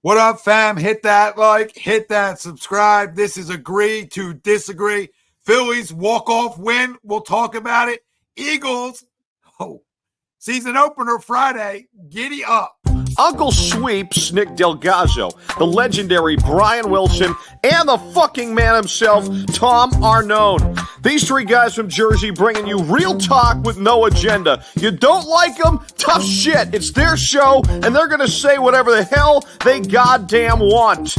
What up, fam? Hit that like, hit that subscribe. This is Agree to Disagree. Phillies walk-off win. We'll talk about it. Eagles, season opener Friday. Giddy up. Uncle Sweeps, Nick Delgazzo, the legendary Brian Wilson, and the fucking man himself, Tom Arnone. These three guys from Jersey bringing you real talk with no agenda. You don't like them? Tough shit. It's their show, and they're going to say whatever the hell they goddamn want.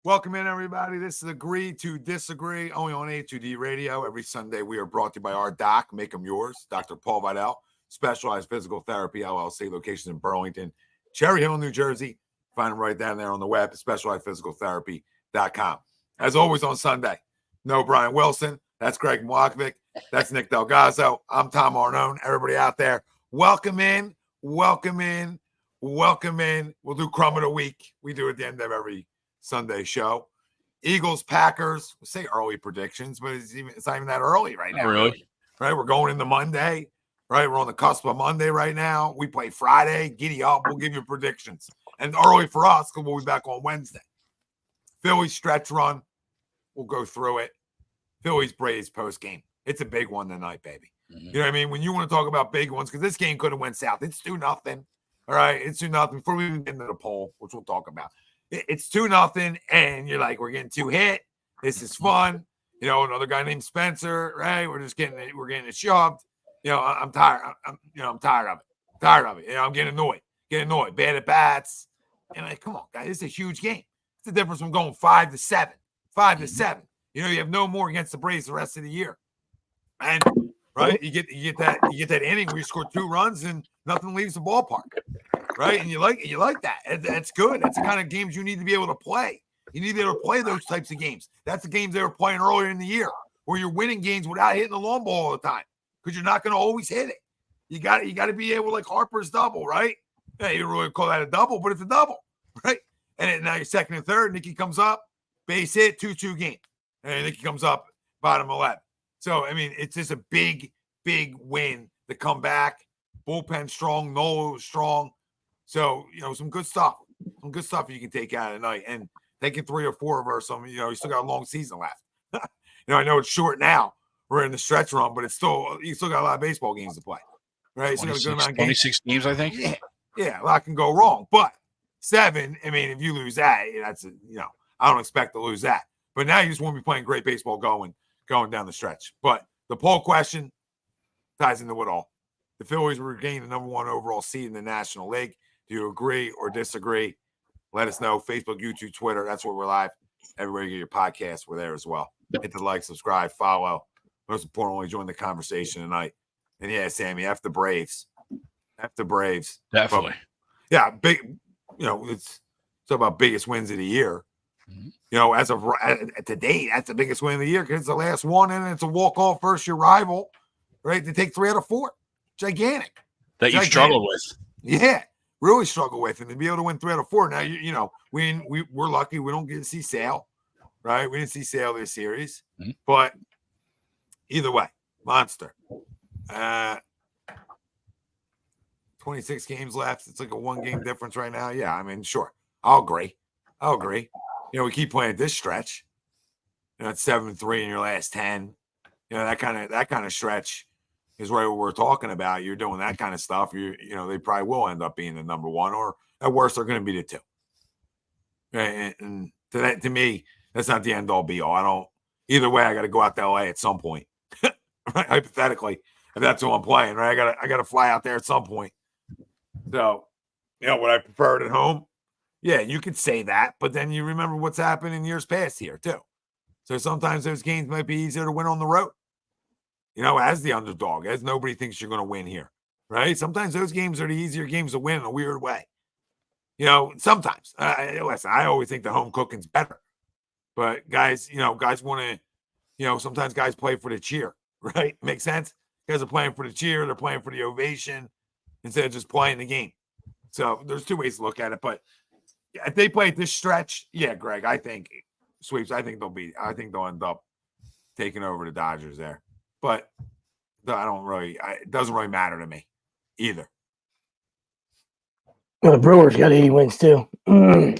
Welcome in, everybody. This is Agree to Disagree, only on A2D Radio. Every Sunday, we are brought to you by our doc, Make 'em Yours, Dr. Paul Vidal, Specialized Physical Therapy, LLC, locations in Burlington, Cherry Hill, New Jersey. Find them right down there on the web, specializedphysicaltherapy.com. As always on Sunday, no Brian Wilson. That's Greg Mwakovic. That's Nick Delgazzo. I'm Tom Arnone. Everybody out there, welcome in, welcome in, welcome in. We'll do Crumb of the Week. We do at the end of every Sunday show. Eagles, Packers. We say early predictions, but it's not even that early right now. Really? Right? We're going into Monday. Right, we're on the cusp of Monday right now. We play Friday. Giddy up. We'll give you predictions. And early for us because we'll be back on Wednesday. Phillies stretch run. We'll go through it. Phillies Braves post game. It's a big one tonight, baby. Mm-hmm. You know what I mean? When you want to talk about big ones, because this game could have went south. It's 2-0. All right, it's 2-0. Before we even get into the poll, which we'll talk about, it's 2-0, and you're like, we're getting two hit. This is fun. You know, another guy named Spencer. Right? We're getting it shoved. You know, I'm tired. I'm tired of it. You know, I'm getting annoyed. Bad at bats. And like, come on, guys, this is a huge game. It's the difference from going 5-7. 5-7. You know, you have no more against the Braves the rest of the year. And right, you get that inning where you score 2 runs and nothing leaves the ballpark. Right? And you like that. That's good. That's the kind of games you need to be able to play. You need to be able to play those types of games. That's the games they were playing earlier in the year, where you're winning games without hitting the long ball all the time. Because you're not going to always hit it. You got to be able, like Harper's double, right? Yeah, you don't really call that a double, but it's a double, right? And now you're second and third. Nicky comes up, base hit, 2-2 game. And Nicky comes up, bottom 11. So, I mean, it's just a big, big win to come back. Bullpen strong, Nolo strong. So, you know, some good stuff. Some good stuff you can take out of the night. And taking 3 or 4 versus them, you know, you still got a long season left. You know, I know it's short now. We're in the stretch run, but you still got a lot of baseball games to play, right? 26 games, I think. Yeah, a lot can go wrong. But 7, I mean, if you lose that, that's I don't expect to lose that. But now you just want to be playing great baseball going down the stretch. But the poll question ties into it all. The Phillies regained the number 1 overall seed in the National League. Do you agree or disagree? Let us know. Facebook, YouTube, Twitter. That's where we're live. Everywhere you get your podcast, we're there as well. Hit the like, subscribe, follow. Most importantly, join the conversation tonight. And yeah, Sammy, F the Braves. Definitely. But, yeah, big. You know, it's about biggest wins of the year. Mm-hmm. You know, as of to date, that's the biggest win of the year because it's the last one, and it's a walk-off versus your rival, right? To take 3 out of 4, gigantic. That you struggled with. Yeah, really struggle with, and to be able to win 3 out of 4. Now, you know, we're lucky we don't get to see Sale, right? We didn't see Sale this series, but. Either way, monster. 26 games left. It's like a 1-game difference right now. Yeah, I mean, sure. I'll agree. You know, we keep playing this stretch. You know, it's 7-3 in your last 10. You know, that kind of stretch is right what we're talking about. You're doing that kind of stuff. You know, they probably will end up being the number 1, or at worst, they're going to be the 2. And to me, that's not the end all be all. I don't. Either way, I got to go out to LA at some point. Hypothetically, if that's who I'm playing, right? I gotta fly out there at some point. So, you know, would I prefer it at home? Yeah, you could say that, but then you remember what's happened in years past here too. So sometimes those games might be easier to win on the road. You know, as the underdog, as nobody thinks you're going to win here, right? Sometimes those games are the easier games to win in a weird way. You know, sometimes. Listen, I always think the home cooking's better, but guys want to. You know, sometimes guys play for the cheer. Right? Makes sense? Guys are playing for the cheer. They're playing for the ovation instead of just playing the game. So there's 2 ways to look at it. But if they play at this stretch, yeah, Greg, I think Sweeps, I think they'll end up taking over the Dodgers there. But it doesn't really matter to me either. The Brewers got 80 wins too. Yeah,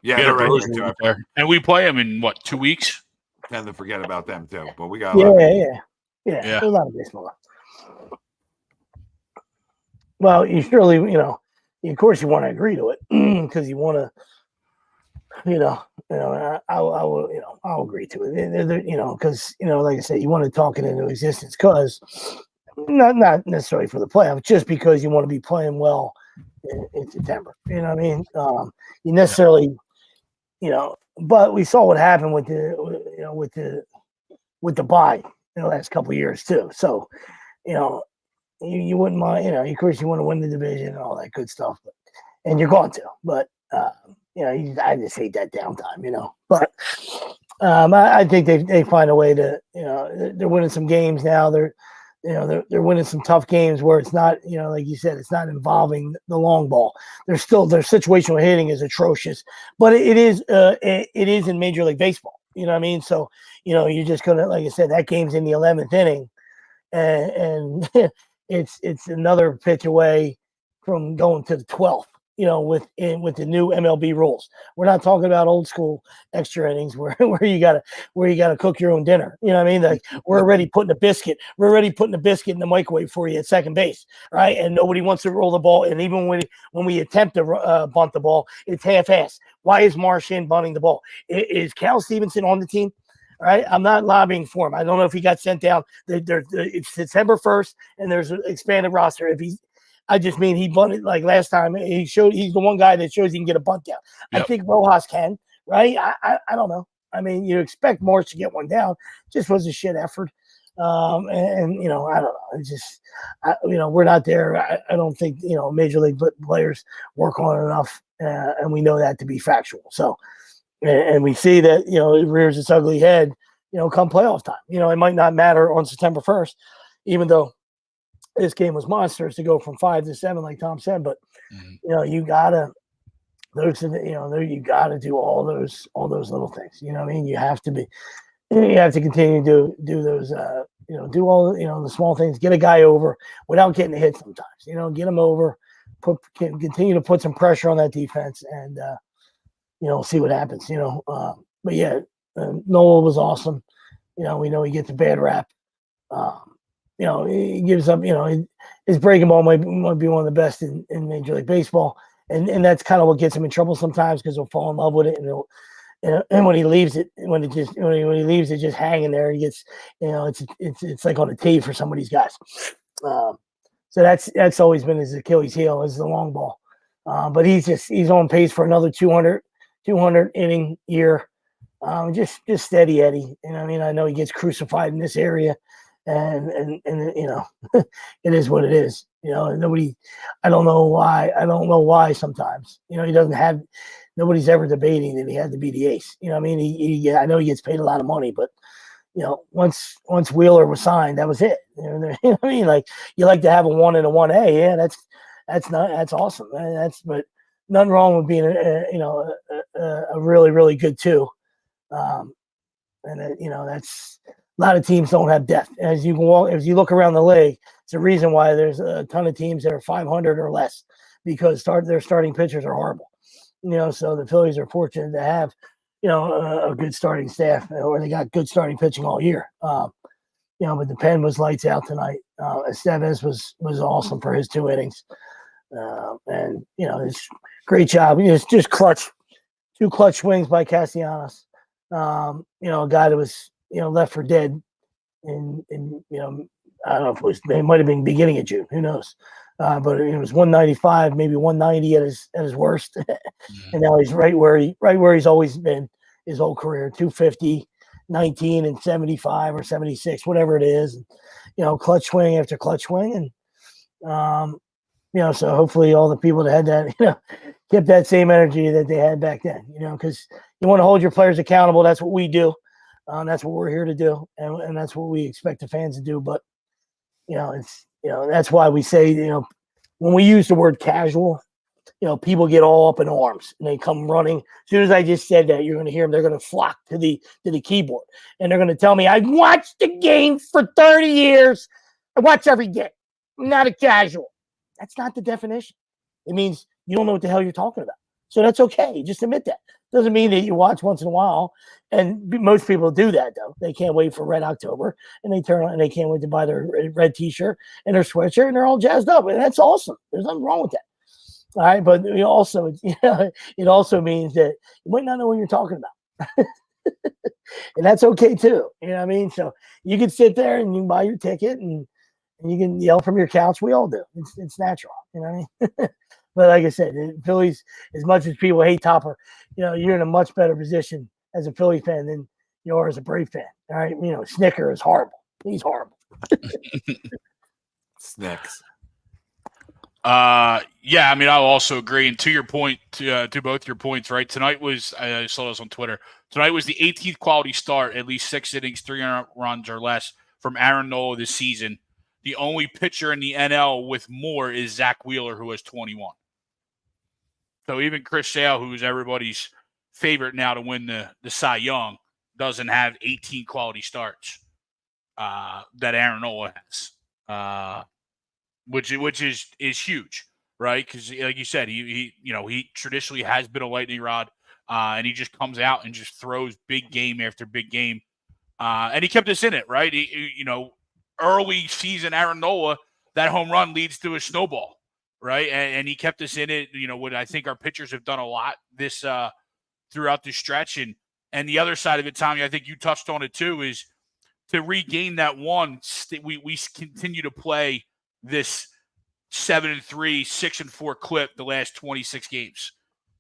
Yeah, they're the right Brewers there, too. are up there. And we play them in, 2 weeks? Tend to forget about them too, but we got a lot. Yeah. Yeah. A lot of baseball. Well, you surely, of course, you want to agree to it because you want to, I will, I'll agree to it. Because like I said, you want to talk it into existence because not necessarily for the playoffs, just because you want to be playing well in September. You know what I mean? You necessarily, but we saw what happened with the bye in the last couple of years too. So, you wouldn't mind, of course you want to win the division and all that good stuff, and you're going to, but I just hate that downtime, but I think they find a way to, they're winning some games now. They're winning some tough games where it's not, like you said, it's not involving the long ball. Their situational hitting is atrocious, but it is in Major League Baseball. You know what I mean? So, you're just going to, like I said, that game's in the 11th inning and it's another pitch away from going to the 12th, with the new MLB rules. We're not talking about old school extra innings where you gotta cook your own dinner. You know what I mean? Like we're already putting a biscuit in the microwave for you at second base, right? And nobody wants to roll the ball. And even when we attempt to bunt the ball, it's half-assed. Why is Marchand bunting the ball? Is Cal Stevenson on the team? All right, I'm not lobbying for him. I don't know if he got sent down. It's December 1st, and there's an expanded roster. I just mean he bunted like last time. He's the one guy that shows he can get a bunt down. Yep. I think Rojas can, right? I don't know. I mean, you expect March to get one down. Just was a shit effort. I don't know. It's just, we're not there. I don't think, Major League players work on it enough, and we know that to be factual. So, and we see that, it rears its ugly head, come playoff time. It might not matter on September 1st, even though this game was monsters to go from 5 to 7, like Tom said. But, you gotta do all those little things. You know what I mean? You have to continue to do those, do all, the small things, get a guy over without getting a hit sometimes, get him over, continue to put some pressure on that defense and, see what happens, but yeah, Noel was awesome. We know he gets a bad rap. He gives up, his breaking ball might be one of the best in Major League Baseball. And that's kind of what gets him in trouble sometimes because he'll fall in love with it. And when he leaves it, when he leaves it just hanging there, he gets, it's like on a tee for some of these guys. So that's always been his Achilles heel is the long ball. But he's on pace for another 200 inning year. Just steady Eddie. I know he gets crucified in this area and it is what it is. I don't know why sometimes, he doesn't have, nobody's ever debating that he had to be the ace. I mean, I know he gets paid a lot of money, but once Wheeler was signed, that was it. I mean, like you like to have a 1 and a 1A. Yeah, that's awesome. But nothing wrong with being a really, really good 2. That's a lot of teams don't have depth. As you look around the league, it's a reason why there's a ton of teams that are 500 or less because their starting pitchers are horrible. So the Phillies are fortunate to have, a good starting staff, or they got good starting pitching all year. But the pen was lights out tonight. Estevez was awesome for his 2 innings. And it's great job. It's just clutch, 2 clutch swings by Castellanos. A guy that was, left for dead in I don't know if it might have been beginning of June, who knows? But it was 195, maybe 190 at his worst. And now he's right where he's always been his whole career, 250, 19 and 75 or 76, whatever it is. And, clutch swing after clutch swing. And, so hopefully all the people that had that, kept that same energy that they had back then, because you want to hold your players accountable. That's what we do. That's what we're here to do. And that's what we expect the fans to do. But, that's why we say, when we use the word casual, people get all up in arms and they come running. As soon as I just said that, you're going to hear them. They're going to flock to the keyboard and they're going to tell me, I've watched the game for 30 years. I watch every game. I'm not a casual. That's not the definition. It means You don't know what the hell you're talking about. So that's okay. Just admit that. Doesn't mean that you watch once in a while. And most people do that, though. They can't wait for Red October, and they turn on and they can't wait to buy their red T-shirt and their sweatshirt, and they're all jazzed up. And that's awesome. There's nothing wrong with that. All right, but it also means that you might not know what you're talking about. And that's okay too. You know what I mean? So you can sit there and you can buy your ticket and you can yell from your couch. We all do. It's natural. You know what I mean? But like I said, the Phillies, as much as people hate Topper, you're in a much better position as a Philly fan than you are as a Brave fan. All right. Snicker is horrible. He's horrible. Snicks. Yeah, I mean, I'll also agree. And to your point, to both your points, right? Tonight was, I saw this on Twitter. Tonight was the 18th quality start, at least 6 innings, 300 runs or less from Aaron Nola this season. The only pitcher in the NL with more is Zach Wheeler, who has 21. So even Chris Sale, who's everybody's favorite now to win the Cy Young, doesn't have 18 quality starts that Aaron Nola has, which is huge, right? Because like you said, he traditionally has been a lightning rod, and he just comes out and just throws big game after big game, and he kept us in it, right? Early season Aaron Nola, that home run leads to a snowball. Right. And he kept us in it. What I think our pitchers have done a lot this throughout this stretch. And the other side of it, Tommy, I think you touched on it too, is to regain that one. We continue to play this 7-3, 6-4 clip the last 26 games.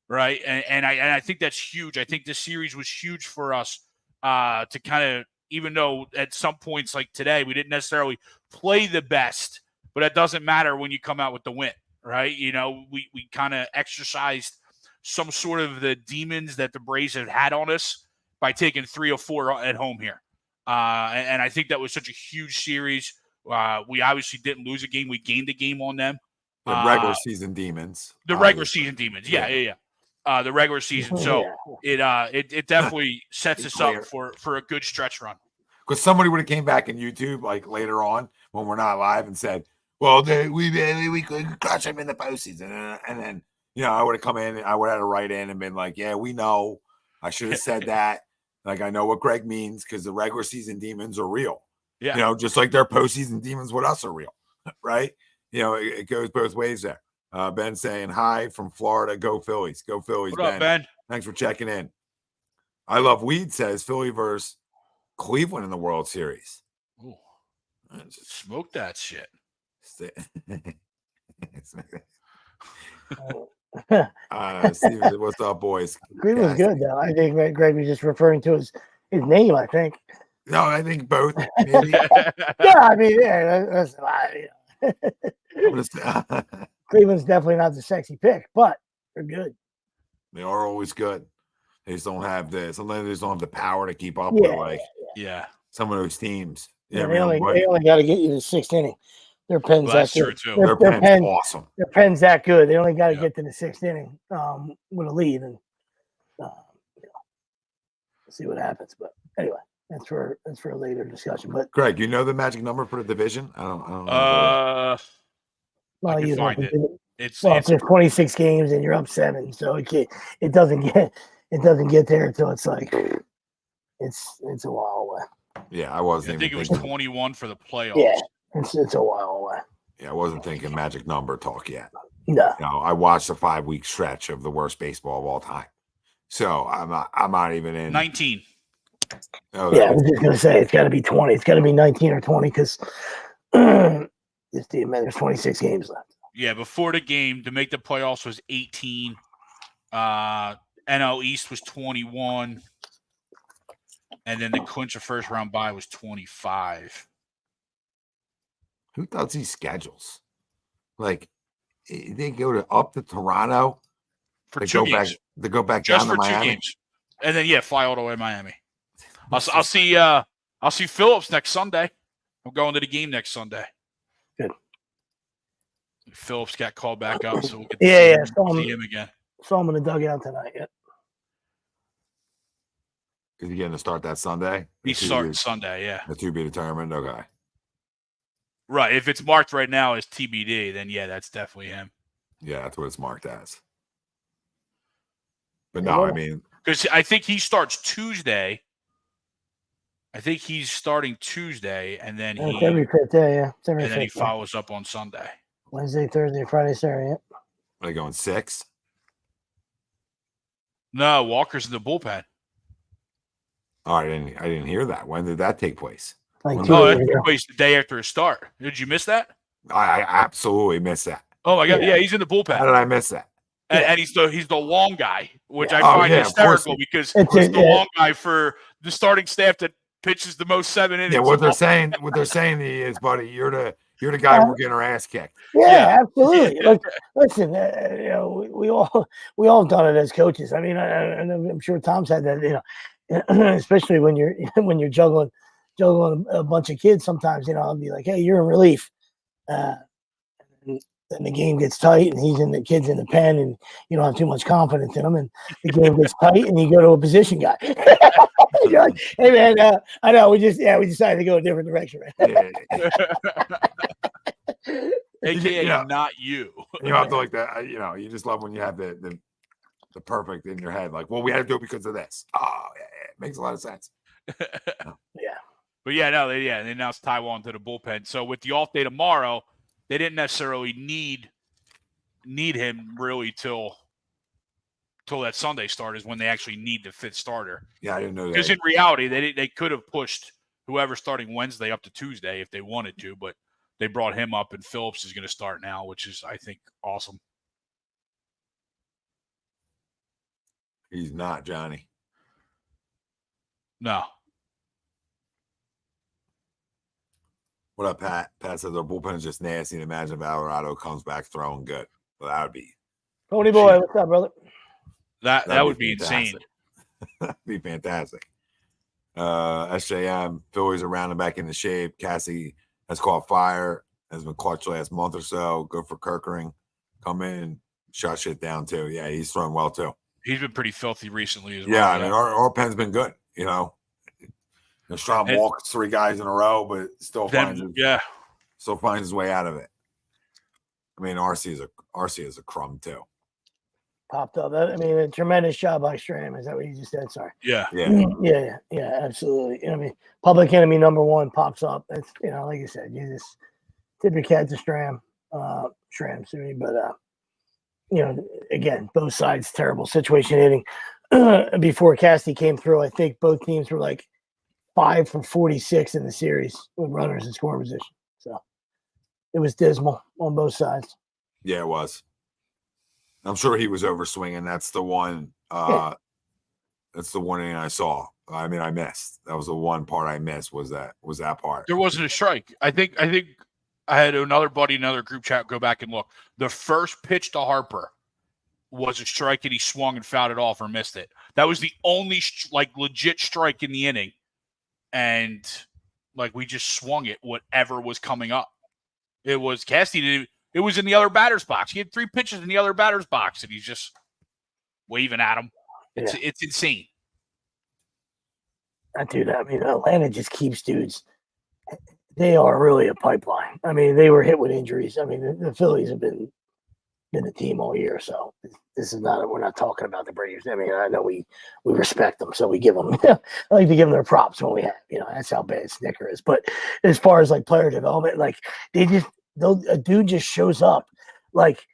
Right. And I think that's huge. I think this series was huge for us to kind of, even though at some points like today, we didn't necessarily play the best, but that doesn't matter when you come out with the win. Right. We kind of exercised some sort of the demons that the Braves have had on us by taking 3 or 4 at home here. And I think that was such a huge series. We obviously didn't lose a game. We gained a game on them. The regular season demons. The regular season demons. Yeah. The regular season. So it definitely sets us up for a good stretch run. Because somebody would have came back in YouTube like later on when we're not live and said, well, we could crush him in the postseason. And then, I would have come in and I would have had to write in and been like, yeah, we know. I should have said that. Like, I know what Greg means because the regular season demons are real. Yeah. Just like their postseason demons with us are real. Right. It goes both ways there. Ben saying hi from Florida. Go Phillies. Go Phillies, what up, Ben. Thanks for checking in. I Love Weed says Philly versus Cleveland in the World Series. Ooh. Smoke that shit. Steven, what's up, boys? Cleveland's good, though. I think Greg was just referring to his name, I think. No, I think both. Maybe. Yeah, I mean, that's Cleveland's definitely not the sexy pick, but they're good. They are always good. They just don't have sometimes they just don't have the power to keep up with some of those teams. Yeah, they only got to get you to the 6th inning. Their pen's that good. True too. Their pen's awesome. Their pen's that good. They only got to get to the 6th inning with a lead, and see what happens. But anyway, that's for a later discussion. But Greg, you know the magic number for the division? I don't know. I can find it. It's 26 games and you're up 7, so it doesn't get there until it's like it's a while away. Yeah, I wasn't. I think it was 21 for the playoffs. Yeah, it's a while away. Yeah, I wasn't thinking magic number talk yet. No. I watched a 5-week stretch of the worst baseball of all time, so I'm not even in 19. Oh, yeah, I was just gonna say it's got to be 20. It's got to be 19 or 20 because there's 26 games left. Yeah, before the game to make the playoffs was 18. NL East was 21. And then the clinch of first round bye was 25. Who does these schedules? Like, they go up to Toronto for 2 games. They go back just down to Miami. 2 games, and then fly all the way to Miami. I'll see Phillips next Sunday. I'm going to the game next Sunday. Good. Phillips got called back up, so we'll get to see him again. Saw him in the dugout tonight. Yeah. Is he going to start that Sunday? He's starting Sunday, yeah. The to be determined. Okay. Right. If it's marked right now as TBD, then that's definitely him. Yeah, that's what it's marked as. But no, I mean, because I think he starts Tuesday. I think he's starting Tuesday, and then it's every fifth day, yeah. It's every and then he fifth day. follows up on Sunday. Wednesday, Thursday, Friday, Saturday. Yeah. are they going 6? No, Walker's in the bullpen. Oh, I didn't hear that. When did that take place? Like When 2 Oh, days that ago. took place the day after his start. Did you miss that? I absolutely missed that. Oh my God! Yeah. Yeah, he's in the bullpen. How did I miss that? And he's the long guy, which Yeah. I Oh, find yeah, of course hysterical because It's it's the yeah. long guy for the starting staff that pitches the most 7 innings. Yeah, what they're of all- saying to you is, buddy, you're the guy we're getting our ass kicked. Yeah, absolutely. Look, listen, we all have done it as coaches. I mean, I'm sure Tom's had that. Especially when you're juggling a bunch of kids. Sometimes I'll be like, hey, you're in relief, and then the game gets tight, and the kid's in the pen, and you don't have too much confidence in him, and the game gets tight, and you go to a position guy. You're like, hey man, I know we decided to go a different direction, man. AKA not you. You have to like that. You just love when you have the perfect in your head. Like, well, we had to do it because of this. Oh, yeah, it makes a lot of sense. Yeah. But yeah, no, they announced Taiwan to the bullpen. So with the off day tomorrow, they didn't necessarily need him really till that Sunday start is when they actually need the 5th starter. Yeah, I didn't know that. Because in reality, they could have pushed whoever's starting Wednesday up to Tuesday if they wanted to, but they brought him up, and Phillips is going to start now, which is, I think, awesome. He's not, Johnny. No. What up, Pat? Pat says our bullpen is just nasty. And imagine if Alvarado comes back throwing good. Well, that would be Pony boy, what's up, brother? That would be fantastic. insane. That'd be fantastic. SJM, Phillies are rounding back into shape. Cassie has caught fire, has been clutch the last month or so. Good for Kirkering. Come in, shut shit down too. Yeah, he's throwing well too. He's been pretty filthy recently as well. Yeah, I mean, our pen's been good, Strom And- walks 3 guys in a row, but still finds his way out of it. I mean, RC is a crumb too. Popped up. A tremendous job by Stram. Is that what you just said? Sorry. Yeah. Yeah, absolutely. Public enemy #1 pops up. It's like you said, you just tip your cat to Stram, but again, both sides terrible situation hitting. Before Casty came through, I think both teams were like 5 for 46 in the series with runners in scoring position. So it was dismal on both sides. Yeah, it was. I'm sure he was overswinging. That's the one. That's the one thing I saw. I mean, I missed. That was the one part I missed. Was that part? There wasn't a strike. I think I had another buddy, another group chat, go back and look. The first pitch to Harper was a strike, and he swung and fouled it off or missed it. That was the only legit strike in the inning, and we just swung it whatever was coming up. It was Casty. It was in the other batter's box. He had 3 pitches in the other batter's box, and he's just waving at him. It's insane. Dude, Atlanta just keeps dudes. They are really a pipeline. They were hit with injuries. The Phillies have been a team all year, so this is not. We're not talking about the Braves. I know we respect them, so we give them. I like to give them their props when we have. That's how bad Snicker is. But as far as player development, a dude just shows up.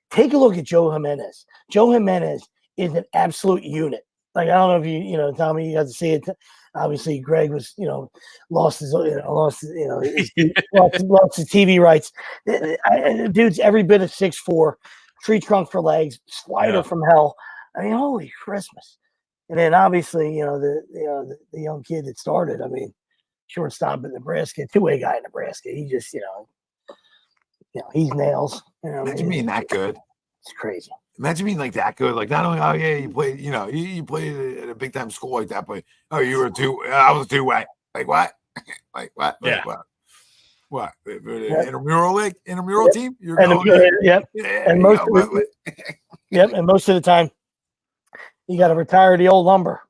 Take a look at Joe Jimenez. Joe Jimenez is an absolute unit. I don't know if you Tommy, you got to see it. Obviously, Greg was lost his TV rights. Dude's every bit of 6'4", tree trunk for legs, slider from hell. Holy Christmas! And then obviously, the young kid that started. Shortstop in Nebraska, 2-way guy in Nebraska. He just he's nails. Imagine being that good. It's crazy. Imagine being that good. Not only, you played, you played at a big time school like that, but you were I was a 2-way. What? What? Yeah. What? Intramural team? And most of the time, you got to retire the old lumber.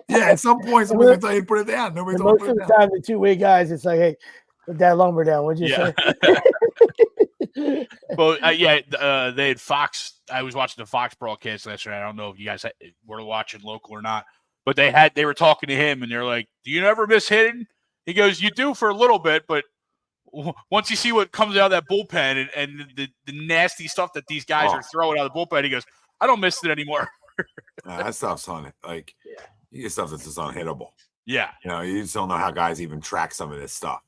Yeah, at some point, somebody's going to tell you to put it down. Nobody's most of the time, the 2-way guys, it's like, hey, put that lumber down. What'd you say? Well, they had Fox. I was watching the Fox broadcast last night. I don't know if you guys were watching local or not, but they were talking to him, and they're like, "Do you ever miss hitting?" He goes, "You do for a little bit, but once you see what comes out of that bullpen and the nasty stuff that these guys are throwing out of the bullpen," he goes, "I don't miss it anymore." That stuff's on it. Like you get stuff that's just unhittable. Yeah, you just don't know how guys even track some of this stuff.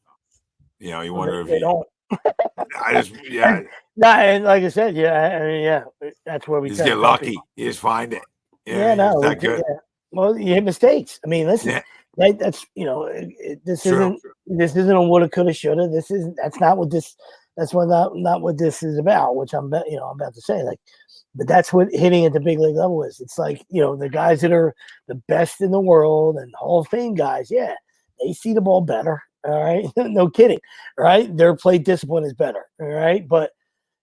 You wonder if they don't. And like I said, that's where we just get lucky. You just find it. Good. Yeah. Well, you hit mistakes. I mean, listen, that's this isn't a woulda, coulda, shoulda. That's not what this is about. Which I'm about to say, like, but that's what hitting at the big league level is. It's like the guys that are the best in the world and Hall of Fame guys. Yeah, they see the ball better. All right. No kidding. Right. Their play discipline is better. All right. But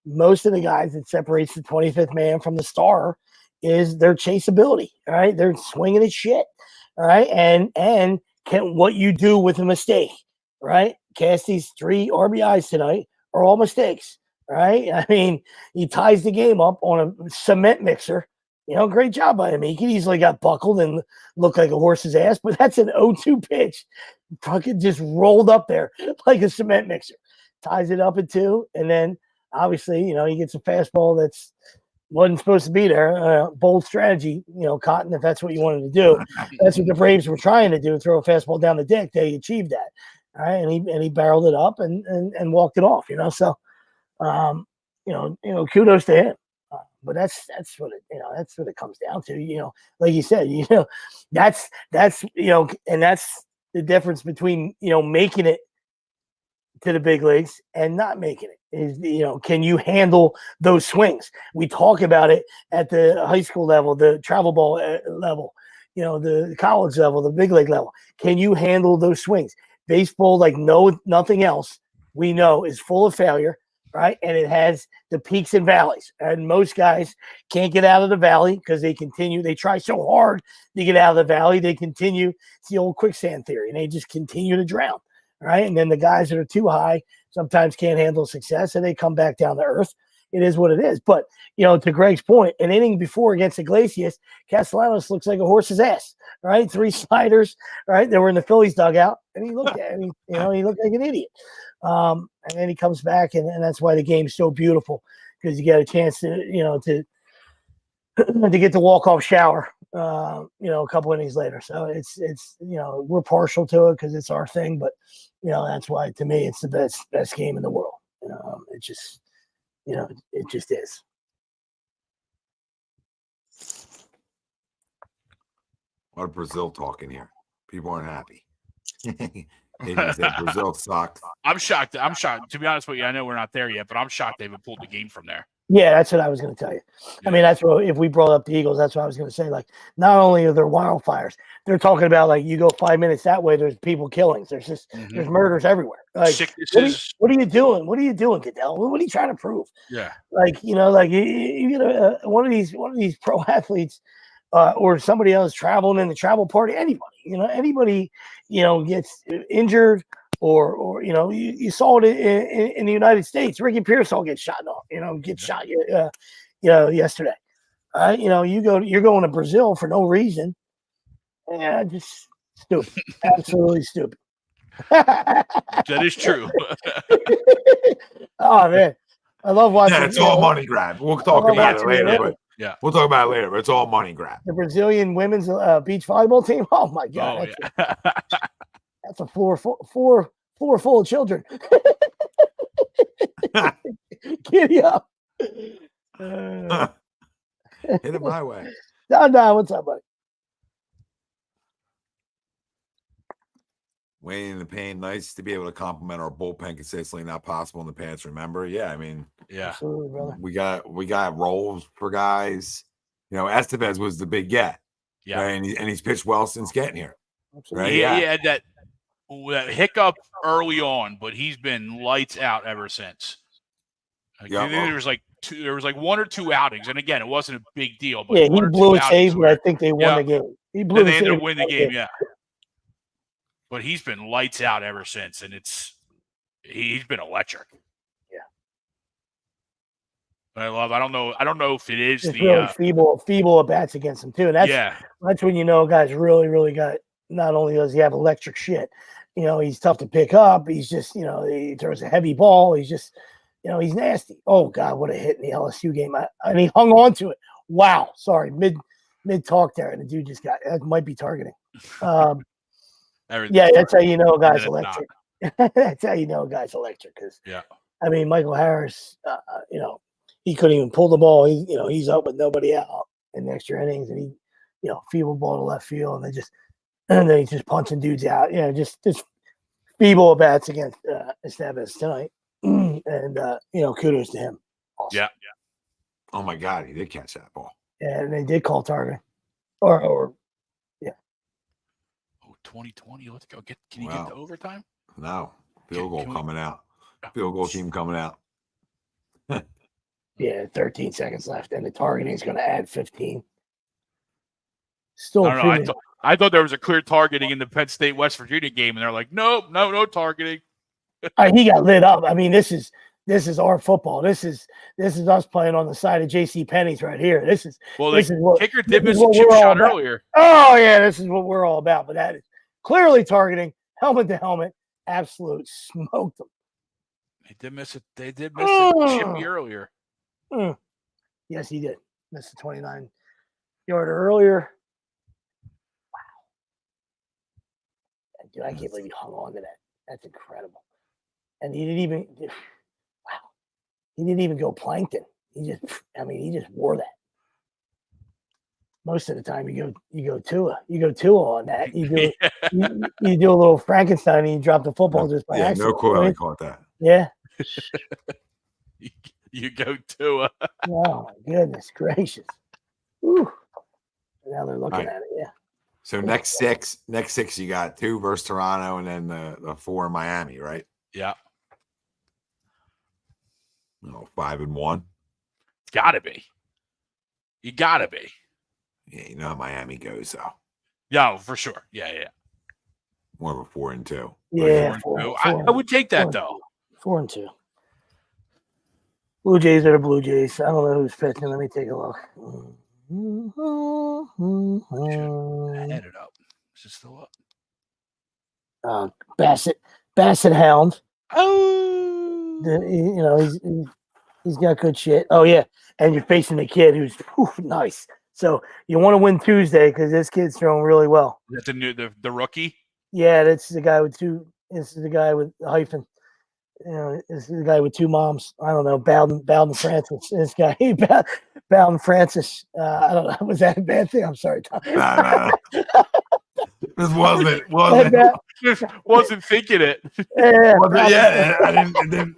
most of the guys that separates the 25th man from the star is their chaseability. All right. They're swinging at shit. All right. And what you do with a mistake. Right. Casty's 3 RBIs tonight are all mistakes. Right. I mean, he ties the game up on a cement mixer. Great job by him. He could easily got buckled and look like a horse's ass, but that's an 0-2 pitch. Fucking just rolled up there like a cement mixer. Ties it up at 2, and then obviously, he gets a fastball that's wasn't supposed to be there. Bold strategy, Cotton, if that's what you wanted to do. That's what the Braves were trying to do, throw a fastball down the deck. They achieved that. All right, and he barreled it up and walked it off, So kudos to him. But that's what it comes down to. Like you said, that's and that's the difference between making it to the big leagues and not making it is can you handle those swings? We talk about it at the high school level, the travel ball level, the college level, the big league level. Can you handle those swings? Baseball, like nothing else, we know is full of failure. Right. And it has the peaks and valleys. And most guys can't get out of the valley because they try so hard to get out of the valley. They continue. It's the old quicksand theory. And they just continue to drown. Right. And then the guys that are too high sometimes can't handle success and they come back down to earth. It is what it is. But, to Greg's point, an inning before against Iglesias, Castellanos looks like a horse's ass. Right. 3 sliders. Right. They were in the Phillies dugout. And he looked at him. He looked like an idiot. And then he comes back, and that's why the game's so beautiful because you get a chance to get the walk-off shower, a couple innings later. So it's we're partial to it because it's our thing, but that's why to me it's the best game in the world. It just is. A lot of Brazil talking here. People aren't happy. They said Brazil sucked. I'm shocked. To be honest with you, I know we're not there yet, but I'm shocked they haven't pulled the game from there. Yeah, that's what I was going to tell you. Yeah. I mean, that's what if we brought up the Eagles, that's what I was going to say. Like, not only are there wildfires, they're talking about like you go 5 minutes that way, there's people killings. There's just there's murders everywhere. Like, what are you doing? What are you doing, Goodell? What are you trying to prove? Yeah, like you get one of these pro athletes. Or somebody else traveling in the travel party, anybody, gets injured or you saw it in the United States. Ricky Pearsall gets shot shot yesterday. You're going to Brazil for no reason. Yeah, just stupid. Absolutely stupid. That is true. Oh man. I love watching. Yeah, it's all money grab. We'll talk about it later, but we'll talk about it later. But it's all money grab. The Brazilian women's beach volleyball team. Oh my god, that's a floor full of children. Giddy up. Hit it my way. No, what's up, buddy? Waiting in the pain. Nice to be able to compliment our bullpen consistently. Not possible in the past. Remember? Yeah, I mean, absolutely, brother. We got roles for guys. Estevez was the big get. Yeah, right? And he's pitched well since getting here. Absolutely. Right? He had that hiccup early on, but he's been lights out ever since. There was like 1 or 2 outings, and again, it wasn't a big deal. But he blew a save, but I think they won the game. He blew. They ended up winning the game. Yeah. But he's been lights out ever since, and he's been electric. Yeah. I don't know if it is Just the really feeble at bats against him too. And that's when you know a guy's really, really got. Not only does he have electric shit, he's tough to pick up. He's just, he throws a heavy ball. He's just, he's nasty. Oh God, what a hit in the LSU game! And he hung on to it. Wow, sorry, mid talk there, and the dude just got. That might be targeting. Yeah, that's how you know a guy's electric. That's how you know a guy's electric. Because I mean, Michael Harris, he couldn't even pull the ball. He's up with nobody out in the extra innings, and he, feeble ball to left field, and then he's just punching dudes out. Just feeble at bats against Estevez tonight, and kudos to him. Awesome. Yeah. Oh my God, he did catch that ball. Yeah, and they did call targeting, or. 2020. Let's go. Can you get to overtime? No. Field goal coming out. Field goal team coming out. Yeah, 13 seconds left, and the targeting is going to add 15. Still, I thought there was a clear targeting in the Penn State West Virginia game, and they're like, nope, no targeting. He got lit up. I mean, this is our football. This is us playing on the side of J.C. Penney's right here. This is what kicker did miss a chip shot earlier. Oh yeah, this is what we're all about. But that is clearly targeting, helmet to helmet, absolute smoked them. They did miss a chippy earlier. Yes, he did. Missed a 29-yarder earlier. Wow. Dude, I can't believe he hung on to that. That's incredible. And he didn't even go plankton. He just wore that. Most of the time you go Tua. You go Tua on that. You do you do a little Frankenstein and you drop the football just by accident. No clue how he caught that. Yeah. You go Tua. Oh my goodness gracious. Whew. Now they're looking at it, yeah. So next six you got 2 versus Toronto and then the 4 in Miami, right? Yeah. 5-1. Gotta be. You gotta be. Yeah, you know how Miami goes, though. Yeah, for sure. Yeah. More of a 4-2. Yeah, 4-2. I would take that though. 4-2. Blue Jays are the Blue Jays. I don't know who's pitching. Let me take a look. I had it up. Is it still up? Bassett Hound. Oh, He's got good shit. Oh yeah, and you're facing a kid who's nice. So you want to win Tuesday because this kid's throwing really well. Is that the rookie? Yeah, that's the guy with 2. This is the guy with a hyphen. This is the guy with 2 moms. I don't know, Bowden Francis. This guy, Bowden Francis. I don't know. Was that a bad thing? I'm sorry, Tom. No. This wasn't thinking it. Yeah, I didn't.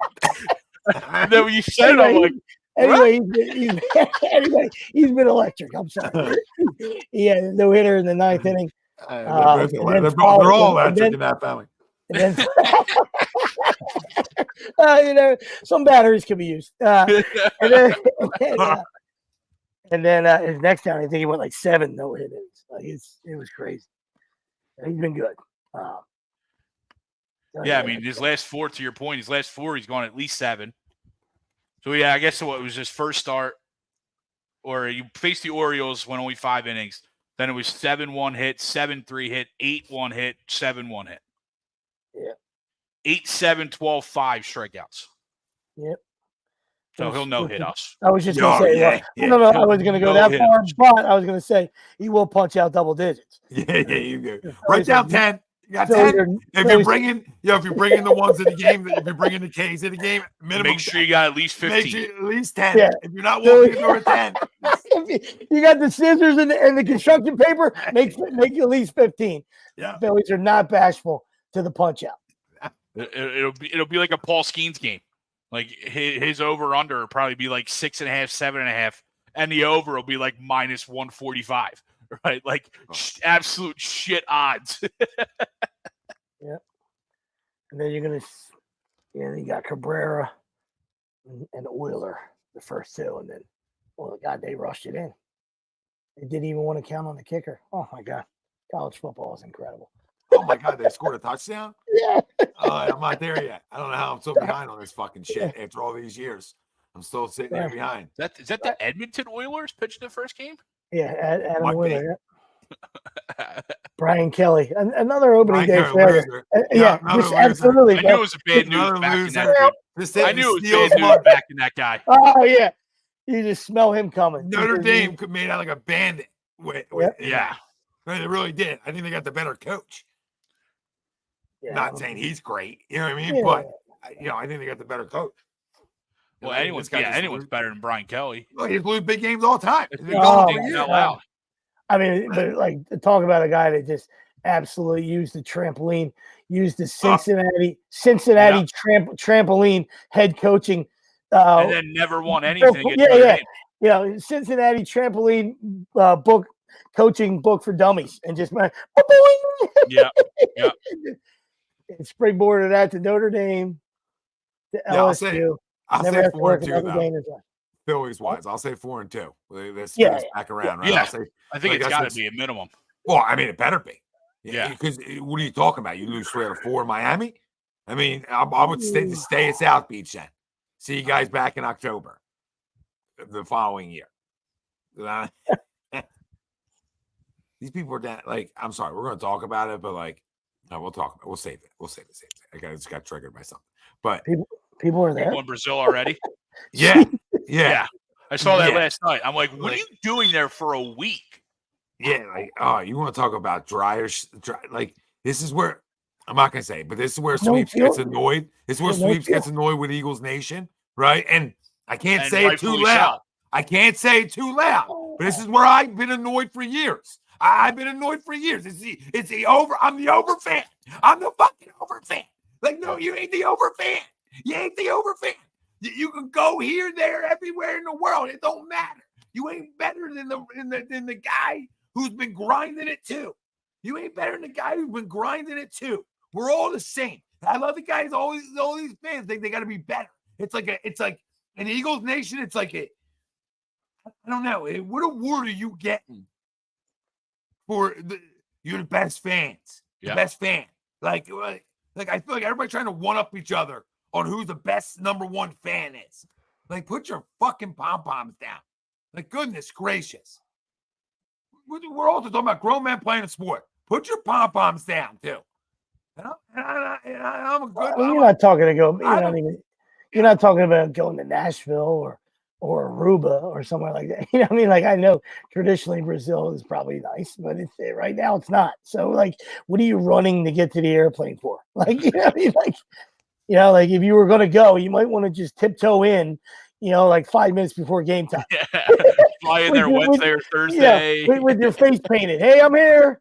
And then when you said it, I'm like, anyway, he's been electric. I'm sorry. Yeah, no hitter in the 9th inning. They're all electric in that family. And then, some batteries can be used. And then his next time, I think he went like 7 no hit innings. Like it was crazy. He's been good. Yeah, I mean, his last 4, to your point, he's gone at least 7. So, yeah, I guess it was his first start, or you faced the Orioles when only 5 innings. Then it was 7-1 hit, 7-3 hit, 8-1 hit, 7-1 hit. Yeah. 8-7, 12-5 strikeouts. Yep. So he'll no-hit us. I was just going to say, no, I wasn't going to go that far, but I was going to say he will punch out double digits. Yeah, you do. Write down 10. You got 10. If you're bringing the ones in the game, if you're bringing the K's in the game, minimum. Make sure you got at least 15. Make sure at least 10. Yeah. If you're not walking the door at 10. You got the scissors and the construction paper, make at least 15. Yeah. Phillies are not bashful to the punch out. It'll be like a Paul Skeens game. Like his over under will probably be like 6.5, 7.5, and the over will be like minus 145. Right, like absolute shit odds. Yeah, and then you got Cabrera and Euler, the first 2, and then God, they rushed it in. They didn't even want to count on the kicker. Oh my God, college football is incredible. Oh my God, they scored a touchdown? Yeah. I'm not there yet. I don't know how I'm so behind on this fucking shit after all these years. I'm still sitting there behind. Is that the Edmonton Oilers pitching the first game? Yeah, Adam Might be. Wheeler. Yeah. Brian Kelly, another opening Brian day Kelly, failure. loser. Yeah, Another just loser. absolutely. I knew it was a bad news Another back in loser. that dude. Just I hitting knew it was Steele's bad news mud. back in that guy. Oh yeah, you just smell him coming. Notre Dame could made out like a bandit. Yeah. They really did. I think they got the better coach. Yeah, Not saying he's great, you know what I mean? Yeah. But I think they got the better coach. Well, I think anyone's this guy just anyone's better than Brian Kelly. Well, he's losing big games all the time. He's been Oh, going for Thinking years. out loud. I mean, but like talk about a guy that just absolutely used the trampoline, used the Cincinnati trampoline head coaching, And then never won anything. against Notre Dame. You know, Cincinnati trampoline book coaching book for dummies, and just Yeah. and springboarded that to Notre Dame, to Yeah, I'll say LSU. I'll Never say have to work 4-2 another though. day in his life. Phillies wise, I'll say 4-2. Let's Yeah, spin this back around, right? yeah. I'll say, I think Like, it's that's got to be a minimum. well, I mean, it better be. Yeah. Because what are you talking about? You lose 3 out of 4 in Miami? I mean, I would stay at South Beach then. See you guys back in October of the following year. These people are down. Like, I'm sorry, we're going to talk about it, but like, no, we'll talk about it. We'll save it. We'll save it. I just got triggered by something. But People are there. People in Brazil already. yeah. I saw that Yeah. last night. I'm like, what are you doing there for a week? Yeah, like, oh, you want to talk about dry, like, this is where, I'm not going to say it, but this is where No, Sweeps feel- gets annoyed. This is where no, Sweeps feel- gets annoyed with Eagles Nation, right? And I can't And say it too rightfully loud. so. I can't say it too loud. But this is where I've been annoyed for years. I've been annoyed for years. It's the over. I'm the over fan. I'm the fucking over fan. Like, no, you ain't the over fan. You ain't the over fan. You can go here, there, everywhere in the world. It don't matter. You ain't better than the guy who's been grinding it too. You ain't better than the guy who's been grinding it too. We're all the same. I love the guys. All these fans think they got to be better. It's like an Eagles Nation. It's like I don't know. What award are you getting for you're the best fans? The Yeah. best fan. Like I feel like everybody trying to one up each other on who the best number one fan is. Like, put your fucking pom-poms down. Like, goodness gracious. We're also talking about grown men playing a sport. Put your pom-poms down, too. I'm a good. I mean, you're not talking to go. I don't- You're not talking about going to Nashville or Aruba or somewhere like that. You know what I mean? Like, I know traditionally Brazil is probably nice, but right now it's not. So, like, what are you running to get to the airplane for? Like, you know what I mean? Like, if you were going to go, you might want to just tiptoe in, like 5 minutes before game time. Fly in there With- Wednesday or Thursday. with your face painted. Hey, I'm here.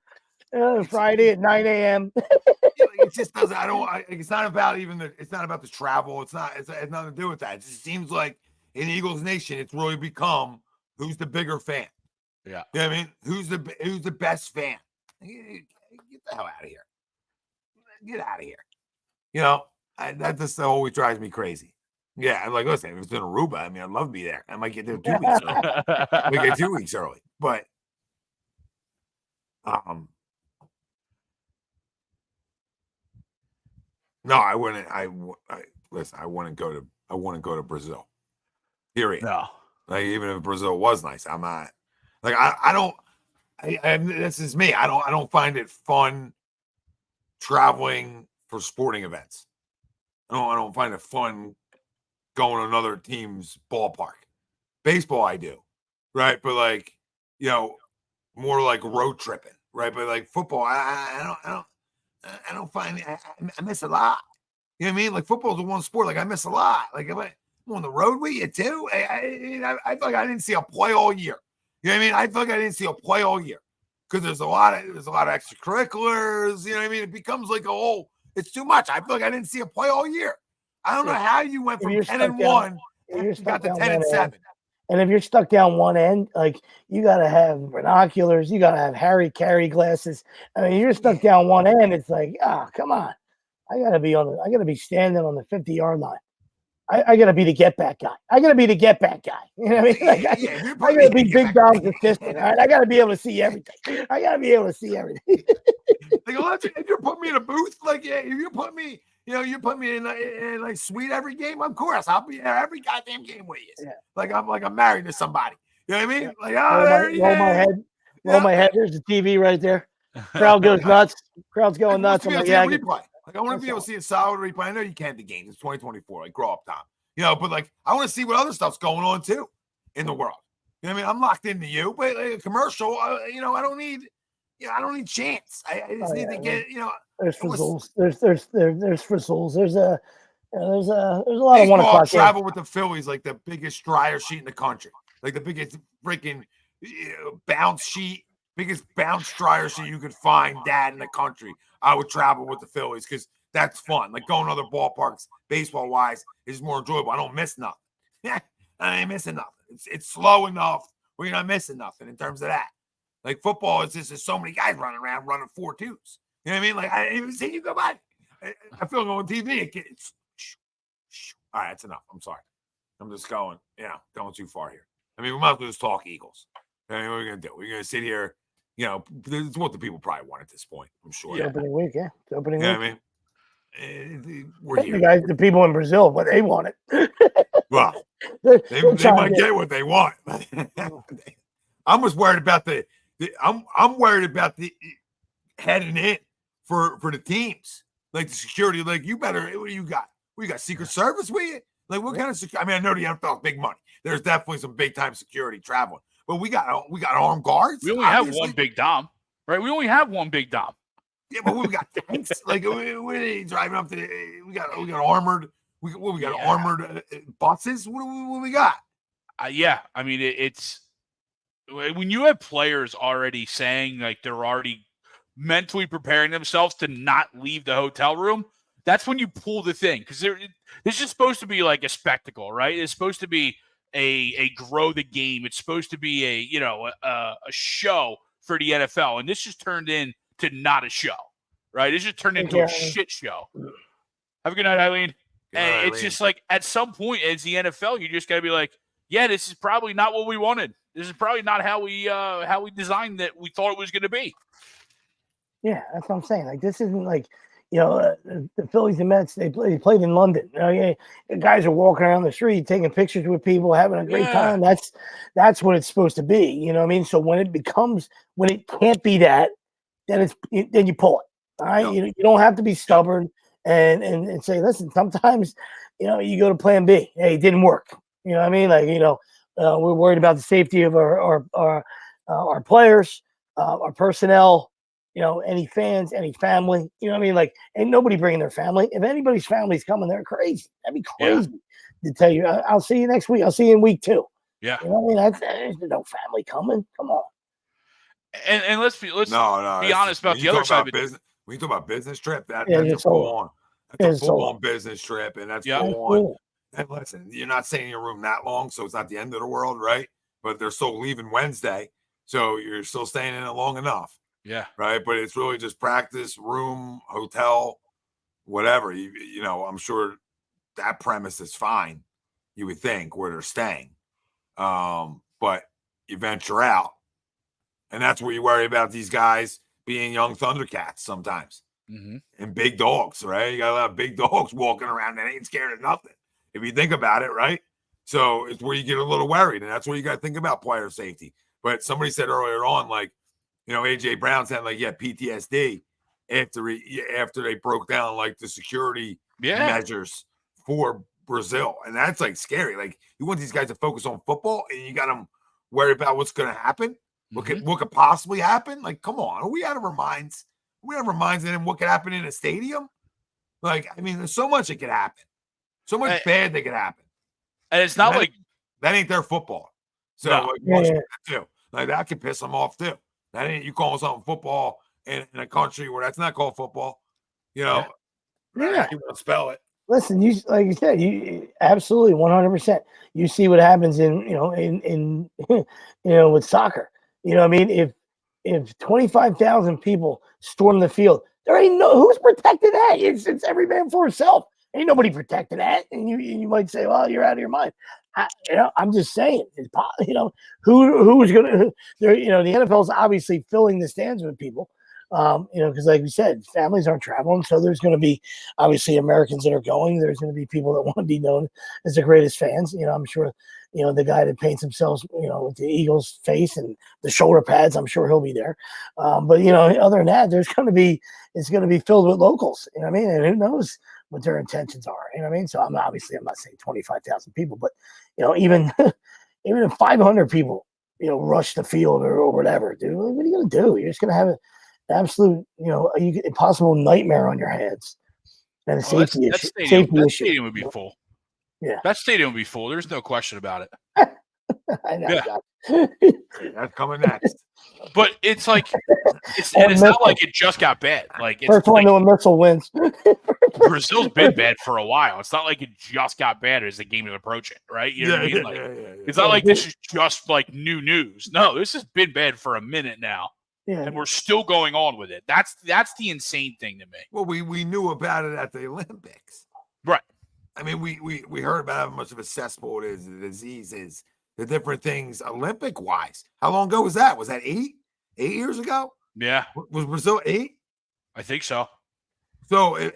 Friday at 9 a.m. It just doesn't. It's not about it's not about the travel. It has nothing to do with that. It just seems like in Eagles Nation, it's really become who's the bigger fan. Yeah. You know what I mean? Who's the best fan? Get the hell out of here. Get out of here. That just always drives me crazy. Yeah, I'm like, listen, if it's in Aruba, I mean, I'd love to be there. I might get there 2 weeks early. I might get 2 weeks early. But no, I wouldn't. Listen, I wouldn't go to Brazil. Period. No. Like, even if Brazil was nice, I'm not. Like, I don't. This is me. I don't find it fun traveling for sporting events. I don't find it fun going to another team's ballpark. Baseball, I do, right? But like, more like road tripping, right? But like football, I don't find I miss a lot. You know what I mean? Like, football's the one sport. Like, I miss a lot. Like, I'm on the road with you too. I feel like I didn't see a play all year. You know what I mean? I feel like I didn't see a play all year because there's a lot of extracurriculars. You know what I mean? It becomes like it's too much. I feel like I didn't see a play all year. I don't know how you went from 10-1 and got to 10-7. And if you're stuck down one end, like, you got to have binoculars, you got to have Harry Carey glasses. I mean, you're stuck down one end. It's like, come on. I got to be standing on the 50-yard line. I got to be the get back guy. You know what I mean? Like, I got to be Big Dom's assistant. All right? I got to be able to see everything. Like, if you're putting me in a booth, like, if you're putting me You put me in like suite every game. Of course, I'll be there every goddamn game with you. Yeah. Like I'm married to somebody. You know what I mean? Yeah. Like, roll my head. Roll my head. There's the TV right there. Crowd goes nuts. Crowd's going nuts. I'm like, yeah. I want to be able to see a solid replay. I know you can't the game. It's 2024. Like, grow up, Tom. But like, I want to see what other stuff's going on too in the world. You know what I mean? I'm locked into you, but like a commercial, I don't need. I don't need chance. I just need to get. There's Frizzles. There's Frizzles. There's a lot of 1 o'clock travel with the Phillies, like the biggest dryer sheet in the country, like the biggest freaking bounce sheet, biggest bounce dryer sheet you could find, Dad, in the country. I would travel with the Phillies because that's fun. Like going to other ballparks, baseball wise, is more enjoyable. I don't miss nothing. Yeah, I ain't missing nothing. It's slow enough where you're not missing nothing in terms of that. Like football is just there's so many guys running around running 4.2s. You know what I mean? Like I didn't even see you go by. I feel like on TV. It's all right. That's enough. I'm sorry. I'm just going too far here. I mean, we might as well just talk Eagles. I mean, what are we gonna do? We're gonna sit here. It's what the people probably want at this point. I'm sure. It's opening week, yeah. It's opening week. I mean, we're here. The people in Brazil, what they wanted. Well, they might get what they want. I'm just worried about I'm worried about the heading in for the teams, like the security. Like what do you got? We got Secret Service with you. Like what kind of security? I mean, I know the NFL is big money. There's definitely some big time security traveling, but we got armed guards. We only have one big dom, right? We only have one big dom. Yeah, but we got tanks. Like we're driving up to. We got armored. We got armored buses. What do we got? Yeah, I mean it's when you have players already saying like they're already mentally preparing themselves to not leave the hotel room. That's when you pull the thing because this is supposed to be like a spectacle, right? It's supposed to be a grow the game. It's supposed to be a show for the NFL, and this just turned into not a show, right? It just turned into a shit show. Have a good night, Eileen. And it's just like at some point as the NFL, you just got to be like, yeah, this is probably not what we wanted. This is probably not how we designed that we thought it was going to be. Yeah, that's what I'm saying. Like this isn't like the Phillies and Mets. They played in London. The guys are walking around the street, taking pictures with people, having a great time. That's what it's supposed to be. You know what I mean? So when it can't be that, then you pull it. All right, no. You don't have to be stubborn and say, listen. Sometimes you go to Plan B. Hey, it didn't work. You know what I mean? Like we're worried about the safety of our players, our personnel. Any fans, any family, you know what I mean? Like, ain't nobody bringing their family. If anybody's family's coming, they're crazy. That'd be crazy to tell you. I'll see you next week. I'll see you in week 2. Yeah. You know what I mean? There's no family coming. Come on. And let's be honest about the other side of it. Business, when you talk about business trip, that's a full-on. That's a full-on business trip, and that's full-on. And listen, you're not staying in your room that long, so it's not the end of the world, right? But they're still leaving Wednesday, so you're still staying in it long enough. Yeah. Right. But it's really just practice, room, hotel, whatever. I'm sure that premise is fine, you would think, where they're staying. But you venture out. And that's where you worry about these guys being young Thundercats sometimes. Mm-hmm. And big dogs, right? You got a lot of big dogs walking around that ain't scared of nothing. If you think about it, right? So it's where you get a little worried. And that's where you got to think about player safety. But somebody said earlier on, like, AJ Brown said like PTSD after they broke down like the security measures for Brazil, and that's like scary. Like you want these guys to focus on football, and you got them worried about what's going to happen, what could possibly happen. Like, come on, are we out of our minds? Are we out of our minds, and then what could happen in a stadium? Like, I mean, there's so much that could happen, so much bad that could happen, and it's not like that ain't their football. So like that could piss them off too. That ain't you calling something football in a country where that's not called football. You want to spell it. Listen, like you said, you absolutely 100%. You see what happens in with soccer. You know what I mean? If 25,000 people storm the field, there ain't who's protecting that. It's every man for himself. Ain't nobody protecting that. And you might say, well, you're out of your mind. I'm just saying, who's going to, the NFL's obviously filling the stands with people. Because like we said, families aren't traveling, so there's going to be obviously Americans that are going. There's going to be people that want to be known as the greatest fans. I'm sure. The guy that paints himself, with the Eagles face and the shoulder pads, I'm sure he'll be there. But other than that, it's going to be filled with locals. You know what I mean? And who knows what their intentions are? You know what I mean? So I'm not saying 25,000 people, but even even if 500 people, rush the field or whatever, dude, what are you going to do? You're just going to have an absolute, impossible nightmare on your hands. And a safety issue. That stadium would be full. Yeah, that stadium will be full. There's no question about it. I know. Yeah. That's coming next. But it's like it's not like it just got bad. Like it's first one to a missile wins. Brazil's been bad for a while. It's not like it just got bad as the game is approaching, right? You know what I mean? Like it's not like this is just like new news. No, this has been bad for a minute now. Yeah. And we're still going on with it. That's the insane thing to me. Well, we knew about it at the Olympics. Right. I mean, we heard about how much of a cesspool it is, the disease is, the different things Olympic-wise. How long ago was that? Was that 8 years ago? Yeah. Was Brazil 8? I think so. So, it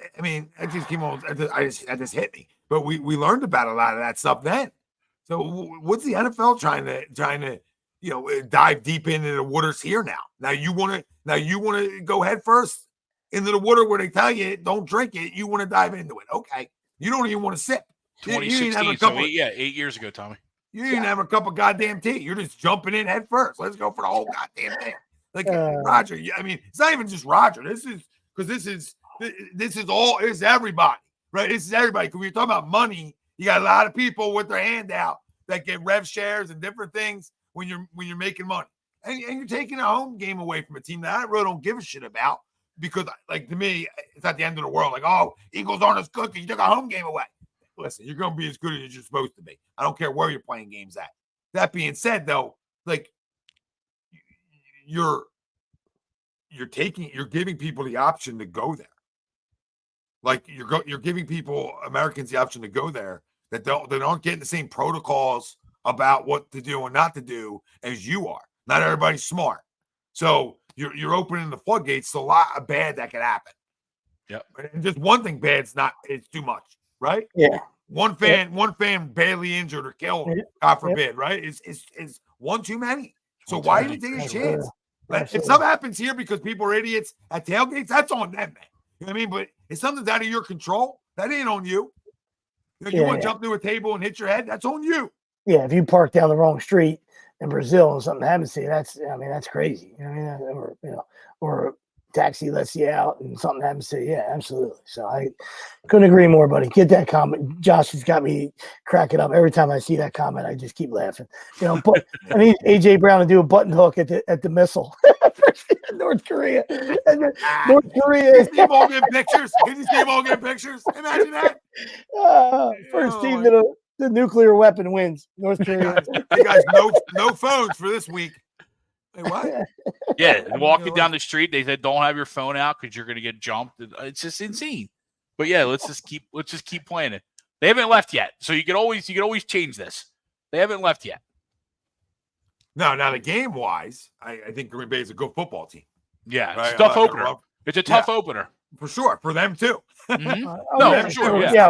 just came on. That just hit me. But we learned about a lot of that stuff then. So, what's the NFL trying to dive deep into the waters here now? Now you want to go head first into the water where they tell you don't drink it. You want to dive into it. Okay. You don't even want to sip. 2016, 8 years ago, Tommy. You didn't have a cup of goddamn tea. You're just jumping in head first. Let's go for the whole goddamn thing. Like Roger, it's not even just Roger. This is everybody, right? This is everybody. Because when you're talking about money, you got a lot of people with their hand out that get rev shares and different things when you're making money. And you're taking a home game away from a team that I really don't give a shit about. Because, like, to me, it's not the end of the world. Like, oh, Eagles aren't as good because you took a home game away. Listen, you're going to be as good as you're supposed to be. I don't care where you're playing games at. That being said, though, like, you're giving people the option to go there. Like, you're giving people, Americans, the option to go there that aren't getting the same protocols about what to do and not to do as you are. Not everybody's smart. So you're opening the floodgates to a lot of bad that could happen. Yep. And just one thing bad's it's too much, right? Yeah. One fan badly injured or killed, God forbid, right? Is one too many. So why even take a chance? If something happens here because people are idiots at tailgates, that's on them, man. You know what I mean? But if something's out of your control, that ain't on you. You want to jump through a table and hit your head, that's on you. Yeah, if you park down the wrong street in Brazil and something happens to you, that's crazy. You know what I mean? Or taxi lets you out and something happens to you. Yeah, absolutely. So I couldn't agree more, buddy. Get that comment. Josh has got me cracking up. Every time I see that comment, I just keep laughing. But I need AJ Brown to do a button hook at the missile. North Korea. And North Korea. His team all getting pictures. Imagine that. First team to the nuclear weapon wins. North Korea. Hey guys, no phones for this week. Hey, what? Yeah, walking down the street, they said don't have your phone out because you're going to get jumped. It's just insane. But yeah, let's just keep playing it. They haven't left yet, so you can always change this. They haven't left yet. No, now the game wise, I think Green Bay is a good football team. Yeah, it's a tough opener. It's a tough opener for sure for them too. Mm-hmm. For sure. Yeah.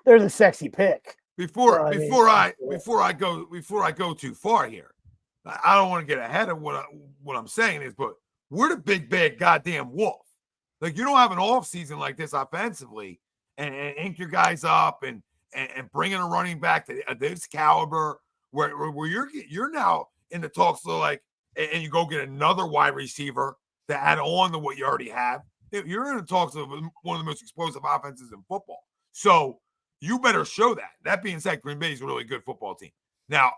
There's a sexy pick. Before I go too far here, I don't want to get ahead of what I'm saying is, but we're the big bad goddamn wolf. Like you don't have an off season like this offensively and ink your guys up and bringing a running back to this caliber where you're now in the talks of like and you go get another wide receiver to add on to what you already have. You're in the talks of one of the most explosive offenses in football. So you better show that. That being said, Green Bay is a really good football team. Now,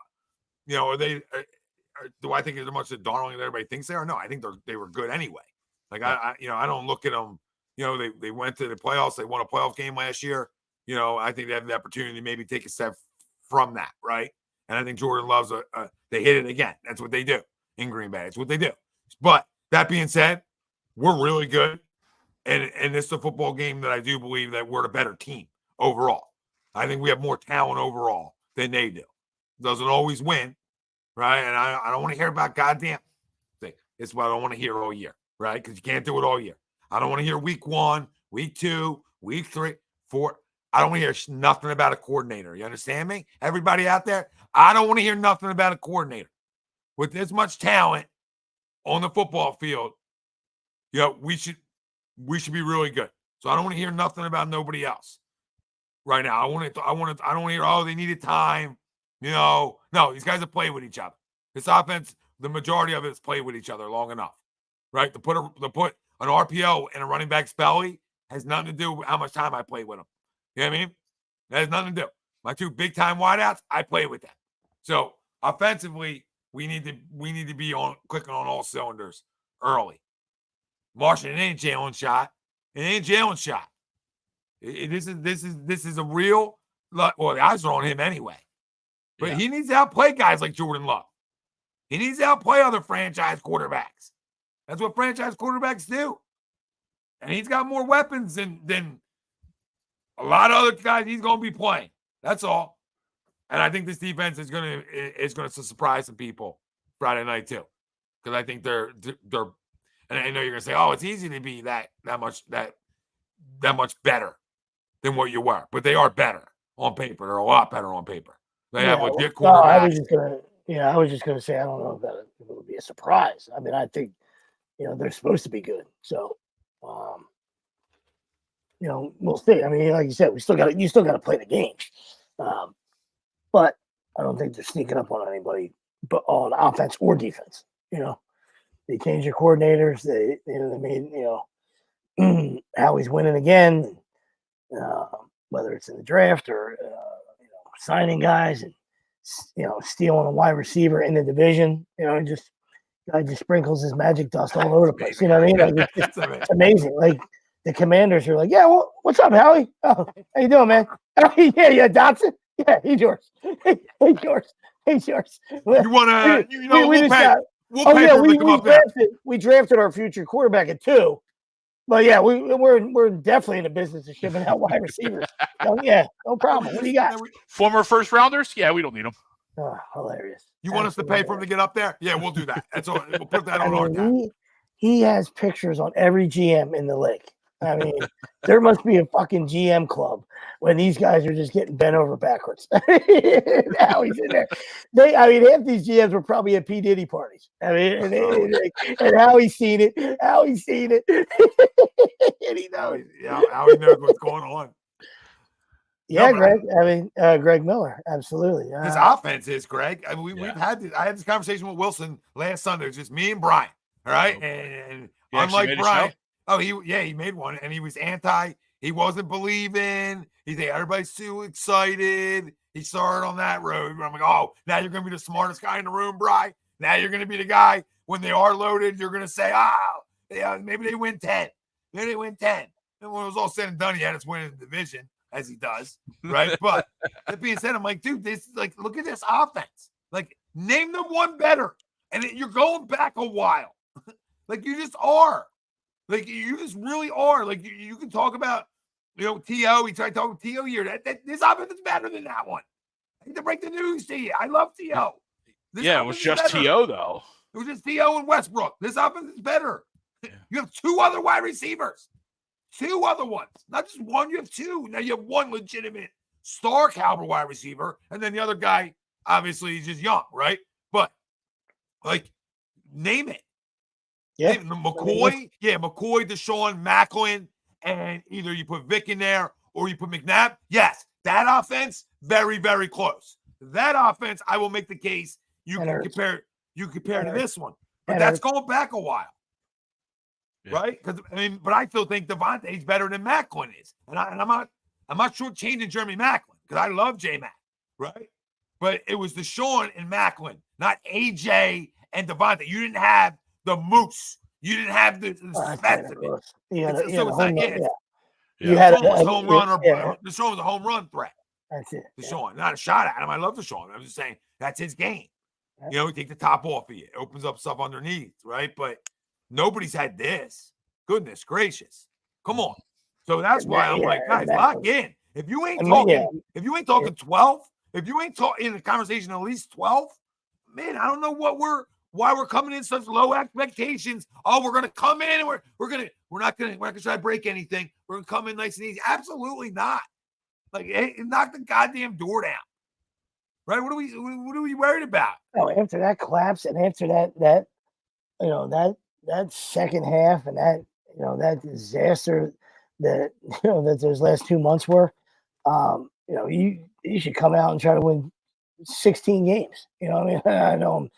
do I think they're much of Darnold that everybody thinks they are? No, I think they were good anyway. Like I don't look at them. They went to the playoffs. They won a playoff game last year. I think they have the opportunity to maybe take a step from that, right? And I think Jordan loves they hit it again. That's what they do in Green Bay. It's what they do. But that being said, we're really good, and it's the football game that I do believe that we're the better team overall. I think we have more talent overall than they do. Doesn't always win, right? And I don't want to hear about goddamn thing. It's what I don't want to hear all year, right? Because you can't do it all year. I don't want to hear week 1, week 2, week 3, 4. I don't want to hear nothing about a coordinator. You understand me? Everybody out there, I don't want to hear nothing about a coordinator. With this much talent on the football field, we should be really good. So I don't want to hear nothing about nobody else right now. I don't want to hear, oh, they needed time. No, these guys have played with each other. This offense, the majority of it has played with each other long enough, right? To put an RPO in a running back's belly has nothing to do with how much time I played with them. You know what I mean? That has nothing to do. My 2 big-time wideouts, I play with them. So offensively, we need to be clicking on all cylinders early. Martian, it ain't Jalen's shot. It ain't Jalen's shot. This is a real. Well, the eyes are on him anyway. But he needs to outplay guys like Jordan Love. He needs to outplay other franchise quarterbacks. That's what franchise quarterbacks do. And he's got more weapons than a lot of other guys he's going to be playing. That's all. And I think this defense is going to surprise some people Friday night too, because I think they're. And I know you're going to say, "Oh, it's easy to be that much better than what you were," but they are better on paper. They're a lot better on paper. They have legit quarterbacks. I was just gonna say I don't know if it would be a surprise. I mean, I think they're supposed to be good. So, we'll see. I mean, like you said, you still got to play the game. But I don't think they're sneaking up on anybody, but on offense or defense. They changed their coordinators. They made Howie's winning again. Whether it's in the draft or signing guys and stealing a wide receiver in the division, guy just sprinkles his magic dust all over the place. You know what I mean? Like, it's amazing. Like the Commanders are like, yeah, well, what's up, Howie? Oh, how you doing, man? Oh, yeah, Dotson. Yeah, he's yours. He's yours. You want to? We drafted our future quarterback at 2. But yeah, we're definitely in the business of shipping out wide receivers. So, yeah, no problem. What do you got? Former first rounders? Yeah, we don't need them. Oh, hilarious. You want us to pay for him to get up there? Yeah, we'll do that. That's all. We'll put that on our time. He has pictures on every GM in the league. I mean, there must be a fucking GM club when these guys are just getting bent over backwards. Now he's in there. Half these GMs were probably at P. Diddy parties. I mean, and how he's seen it. And he knows. Yeah, how he knows what's going on. Yeah, Greg. Greg Miller. Absolutely. His offense is, Greg. I mean, I had this conversation with Wilson last Sunday. It was just me and Brian. All right. And unlike Brian. Oh, he made one, and he was anti. He wasn't believing. He said everybody's too excited. He started on that road. I'm like, oh, now you're going to be the smartest guy in the room, Bri. Now you're going to be the guy when they are loaded. You're going to say, maybe they win 10. Maybe they win 10. And when it was all said and done, he had us winning the division, as he does, right? But that being said, I'm like, dude, look at this offense. Like, name them one better, and you're going back a while. Like, you just are. Like, you just really are. Like, you can talk about, T.O. We tried talking T.O. here. This offense is better than that one. I hate to break the news to you. I love T.O. It was just T.O., though. It was just T.O. and Westbrook. This offense is better. Yeah. You have 2 other wide receivers. 2 other ones. Not just one. You have 2. Now you have one legitimate star caliber wide receiver. And then the other guy, obviously, he's just young, right? But, name it. Yeah, McCoy, Deshaun, Macklin, and either you put Vic in there or you put McNabb. Yes, that offense, very, very close. That offense, I will make the case you can compare to this one, but that's going back a while, right? Because but I still think Devontae's better than Macklin is, and I'm not sure changing Jeremy Macklin because I love J Mac, right? But it was Deshaun and Macklin, not AJ and Devontae. You didn't have the moose. You didn't have the specimen. You had a home run Deshaun was a home run threat. That's it. Deshaun, not a shot at him. I love Deshaun. I'm just saying that's his game. Yeah. He take the top off of you. It opens up stuff underneath, right? But nobody's had this. Goodness gracious. Come on. So that's why I'm like, guys, lock in. If you ain't talking 12, if you ain't talking in the conversation at least 12, man, I don't know what why we're coming in such low expectations. Oh, we're gonna come in and we're not gonna try to break anything. We're gonna come in nice and easy. Absolutely not. Like, hey, knock the goddamn door down. Right? What are we worried about? No, after that collapse and after that that second half and that disaster that that those last 2 months were, you should come out and try to win 16 games. You know what I mean? I know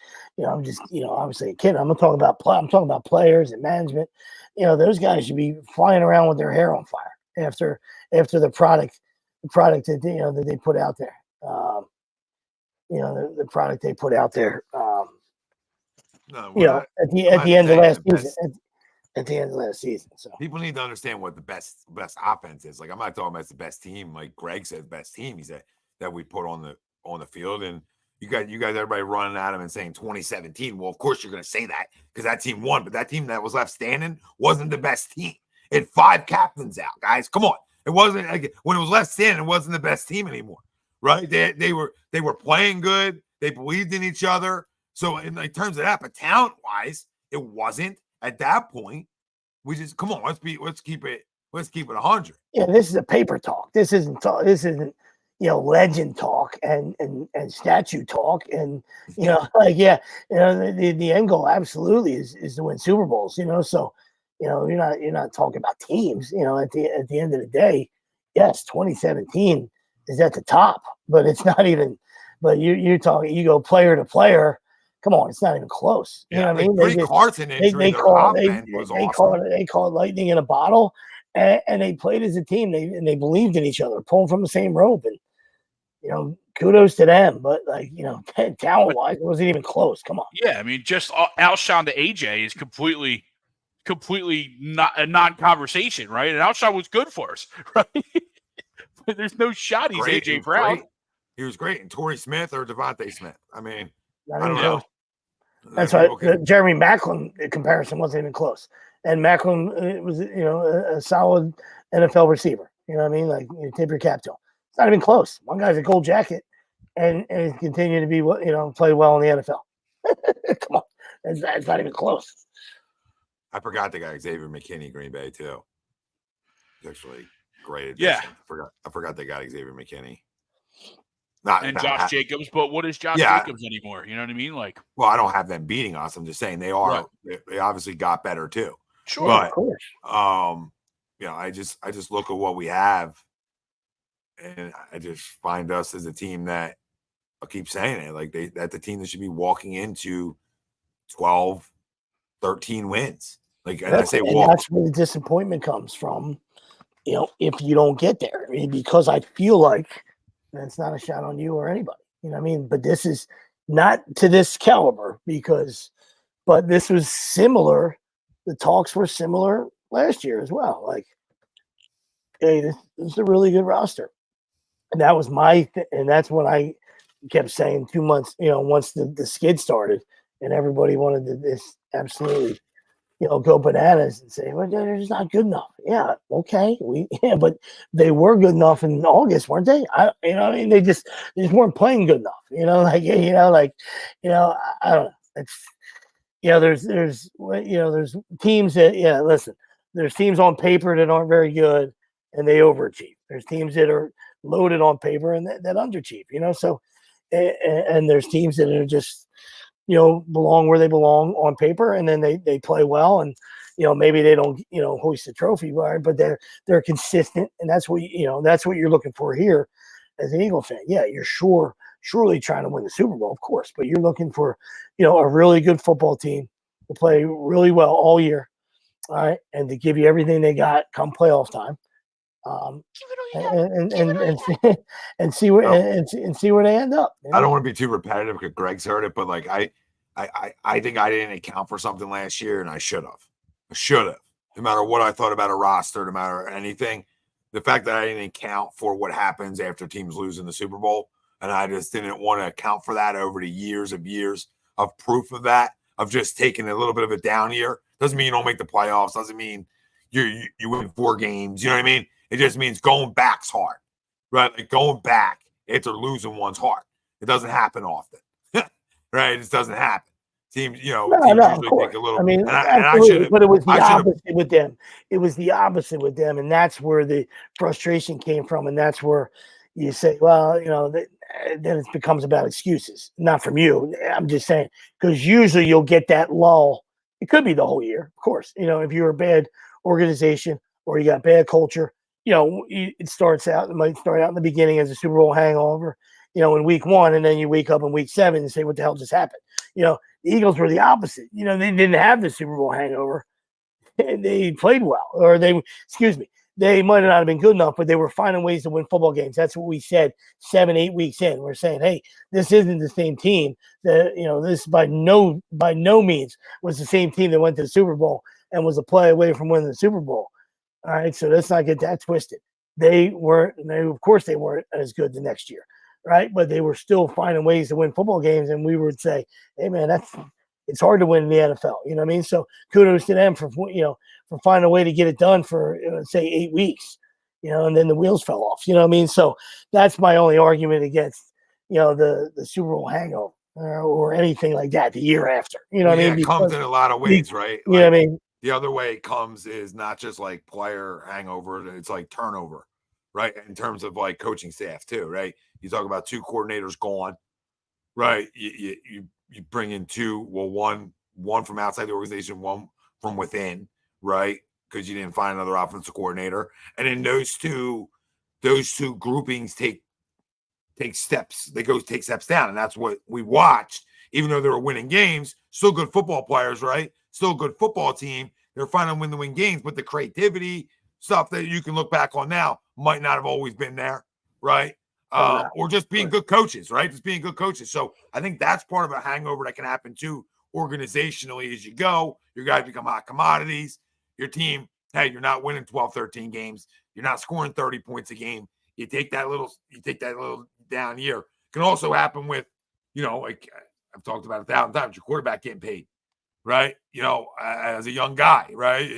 I'm just, obviously a kid. I'm talking about players and management. Those guys should be flying around with their hair on fire after the product that that they put out there. The product they put out there. At the end of last season. At the end of last season. So people need to understand what the best offense is. Like, I'm not talking about the best team. Like Greg said, best team. He said that we put on the field, and you guys, everybody running at him and saying 2017. Well, of course you're going to say that because that team won, but that team that was left standing wasn't the best team. It had 5 captains out, guys. Come on, it wasn't like, when it was left standing. It wasn't the best team anymore, right? They were playing good. They believed in each other. So in terms of that, but talent wise, it wasn't. At that point, we just come on. Let's keep it 100. Yeah, this is a paper talk. This isn't legend talk and statue talk and the end goal absolutely is to win Super Bowls. So you're not talking about teams. At the end of the day, yes, 2017 is at the top, but it's not even. But you're talking. You go player to player. Come on, it's not even close. You know what I mean? Carson injury. They call it lightning in a bottle, and they played as a team. They believed in each other, pulling from the same rope, and kudos to them. But talent wise, it wasn't even close. Come on. Yeah, I mean, just Alshon to AJ is completely not a non-conversation, right? And Alshon was good for us, right? But there's no shot he's AJ Brown. He was great. And Torrey Smith or Devontae Smith. I mean, I don't know. That's why Jeremy Maclin comparison wasn't even close. And Maclin was, a solid NFL receiver. You know what I mean? Like, tip your cap to him. It's not even close. One guy's a gold jacket and he's continued to be, play well in the NFL. Come on. It's not even close. I forgot the guy, Xavier McKinney, Green Bay, too. He's actually great. Yeah. I forgot they got Xavier McKinney. Josh Jacobs, but what is Josh Jacobs anymore? You know what I mean? Like, well, I don't have them beating us. I'm just saying they are. Right. They obviously got better too. Sure, but, of course. I just look at what we have, and I just find us as a team that I keep saying it, like that's the team that should be walking into 12, 13 wins. Like, and I say, that's where the disappointment comes from. If you don't get there, because I feel like. And it's not a shot on you or anybody, you know what I mean? But this is not to this caliber but this was similar. The talks were similar last year as well. Like, hey, this is a really good roster. And that was and that's when I kept saying 2 months, once the skid started and everybody wanted to this absolutely, go bananas and say, well, they're just not good enough. Yeah, okay. But they were good enough in August, weren't they? I mean, they just weren't playing good enough. I don't know. It's there's teams that listen, there's teams on paper that aren't very good and they overachieve. There's teams that are loaded on paper and that underachieve. So and there's teams that are just belong where they belong on paper, and then they play well, and maybe they don't hoist the trophy, but they're consistent, and that's what that's what you're looking for here as an Eagle fan. Yeah, you're surely trying to win the Super Bowl, of course, but you're looking for a really good football team to play really well all year, all right, and to give you everything they got come playoff time. And see where they end up. I don't want to be too repetitive because Greg's heard it, but like I think I didn't account for something last year, and I should have. No matter what I thought about a roster, no matter anything, the fact that I didn't account for what happens after teams lose in the Super Bowl, and I just didn't want to account for that over the years of proof of that, of just taking a little bit of a down year. Doesn't mean you don't make the playoffs. Doesn't mean you win 4 games. You know what I mean? It just means going back's hard, right? Like going back after losing one's hard. It doesn't happen often, right? It just doesn't happen. Teams, you know, No, teams of usually course. take a little. I mean, and I absolutely, should but it was the have. opposite with them. It was the opposite with them, and that's where the frustration came from, and that's where you say, well, then it becomes about excuses, not from you. I'm just saying, because usually you'll get that lull. It could be the whole year, of course. If you're a bad organization or you got bad culture, it might start out in the beginning as a Super Bowl hangover, in week 1, and then you wake up in week 7 and say, what the hell just happened? The Eagles were the opposite. They didn't have the Super Bowl hangover. They played well, or they might not have been good enough, but they were finding ways to win football games. That's what we said 7-8 weeks in. We're saying, hey, this isn't the same team that, this by no means was the same team that went to the Super Bowl and was a play away from winning the Super Bowl. All right. So let's not get that twisted. Of course they weren't as good the next year. Right. But they were still finding ways to win football games. And we would say, hey man, it's hard to win in the NFL. You know what I mean? So kudos to them for finding a way to get it done for, say 8 weeks, and then the wheels fell off. You know what I mean? So that's my only argument against, the Super Bowl hangover or anything like that the year after. You know what I mean? It comes in a lot of ways, right? You know what I mean? The other way it comes is not just like player hangover, it's like turnover, right? In terms of like coaching staff too, right? You talk about 2 coordinators gone, right? You bring in 2, well, one from outside the organization, one from within, right? Because you didn't find another offensive coordinator. And then those two groupings take steps. They take steps down. And that's what we watched, even though they were winning games, still good football players, right? Still a good football team. They're finding to win games, but the creativity stuff that you can look back on now might not have always been there, right? Or just being good coaches, right? Just being good coaches. So I think that's part of a hangover that can happen too, organizationally, as you go. Your guys become hot commodities. Your team, hey, you're not winning 12, 13 games. You're not scoring 30 points a game. You take that little down year. It can also happen with, like I've talked about 1,000 times, your quarterback getting paid, right? As a young guy, right?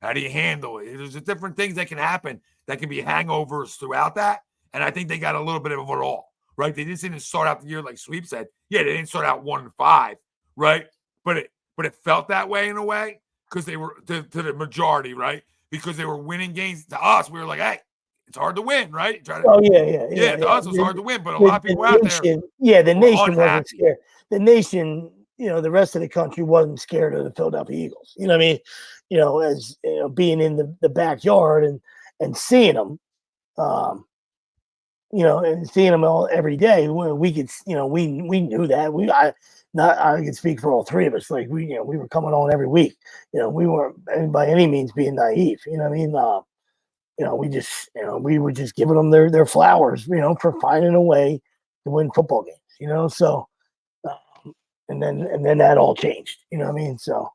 How do you handle it? There's different things that can happen that can be hangovers throughout that. And I think they got a little bit of it all, right? They just didn't start out the year like Sweep said. Yeah, they didn't start out 1-5, right? But it felt that way in a way because they were to the majority, right? Because they were winning games. To us, we were like, hey, it's hard to win, right? Yeah. To us, it's hard to win, but a lot of people out there. Yeah, the nation unhappy. wasn't scared. The nation, the rest of the country wasn't scared of the Philadelphia Eagles. You know what I mean? As being in the backyard and seeing them. And seeing them all every day, we could, we knew that. I could speak for all 3 of us. Like we were coming on every week. We weren't by any means being naive. You know what I mean? We were just giving them their flowers. For finding a way to win football games. So, and then that all changed. You know what I mean? So,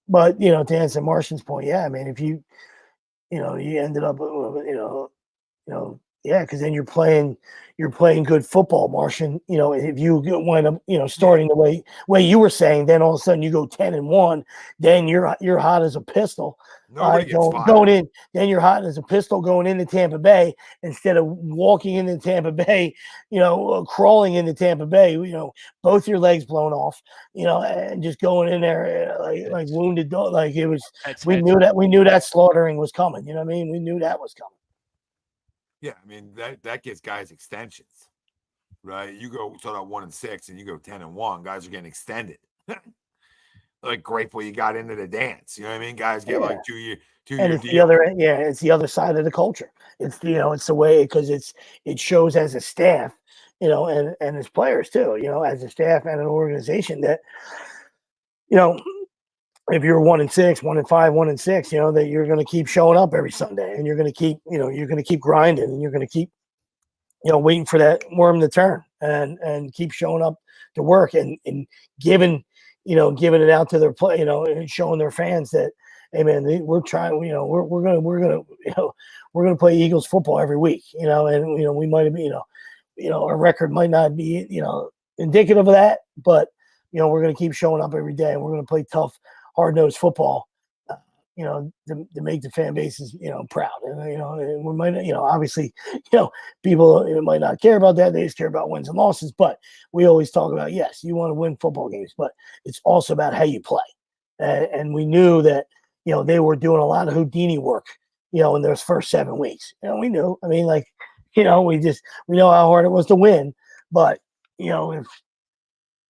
but to answer Martian's point, yeah, I mean, if you ended up, yeah, because then you're playing good football, Martian. If you wind up, starting the way you were saying, then all of a sudden you go 10-1, then you're hot as a pistol. Going in, then you're hot as a pistol going into Tampa Bay instead of walking into Tampa Bay, crawling into Tampa Bay, both your legs blown off, and just going in there like wounded dog. Like it was, we knew that slaughtering was coming. You know what I mean? We knew that was coming. Yeah, I mean that gets guys extensions, right? You go start out 1-6 and you go 10-1, guys are getting extended. Like grateful you got into the dance. You know what I mean? Guys get like 2 year and it's deal. It's the other side of the culture. It's it's the way because it shows as a staff, and as players too, as a staff and an organization that, if you're 1-6, 1-5, 1-6, that you're going to keep showing up every Sunday and you're going to keep grinding and you're going to keep, waiting for that worm to turn and keep showing up to work and giving it out to their play, and showing their fans that, hey man, we're trying, we're going to play Eagles football every week, and, we might have been, our record might not be, indicative of that, but, we're going to keep showing up every day and we're going to play tough, hard-nosed football, to make the fan bases, proud. And we might, obviously, people might not care about that. They just care about wins and losses. But we always talk about, yes, you want to win football games, but it's also about how you play. And we knew that, they were doing a lot of Houdini work, in those first 7 weeks. We knew. I mean, we know how hard it was to win. But,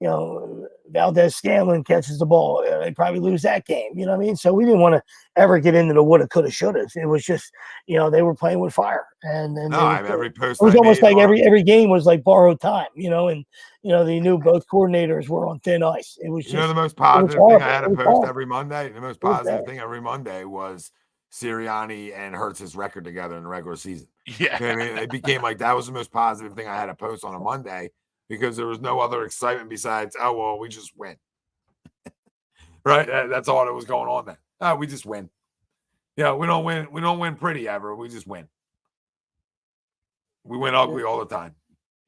if Valdez Scanlon catches the ball, they probably lose that game. You know what I mean? So we didn't want to ever get into the woulda, coulda, shoulda. It was just, they were playing with fire, and every post it was almost like made every game was like borrowed time. And they knew both coordinators were on thin ice. It was just the most positive thing I had to post horrible. every Monday. The most positive thing every Monday was Sirianni and Hurts's record together in the regular season. Yeah, I mean, it became like that was the most positive thing I had to post on a Monday. Because there was no other excitement besides, oh, well, we just win. Right? That's all that was going on then. Oh, we just win. Yeah, we don't win. We don't win pretty ever. We just win. We win ugly all the time.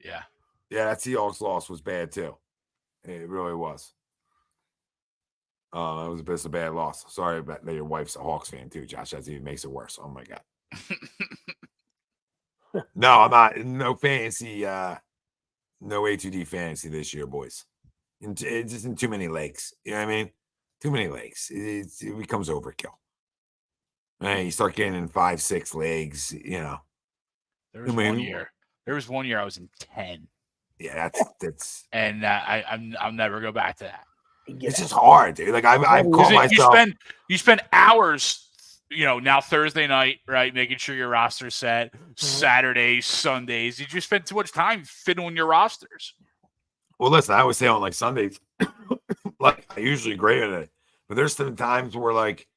Yeah. Yeah, that Seahawks loss was bad too. It really was. It was a bad loss. Sorry about that. Your wife's a Hawks fan too, Josh. That even makes it worse. Oh my God. No, I'm not. No fantasy. No A2D fantasy this year, boys. It's just in too many legs. You know what I mean? Too many legs. It becomes overkill. And you start getting in 5, 6 legs, There was one year. There was 1 year I was in 10. Yeah, that's and I'll never go back to that. It's just hard, dude. Like I've caught myself. You spend hours, now Thursday night, right, making sure your roster's set. Saturdays, Sundays, you just spend too much time fiddling your rosters. Well, listen, I always say on like Sundays, like I usually great at it, but there's some times where like,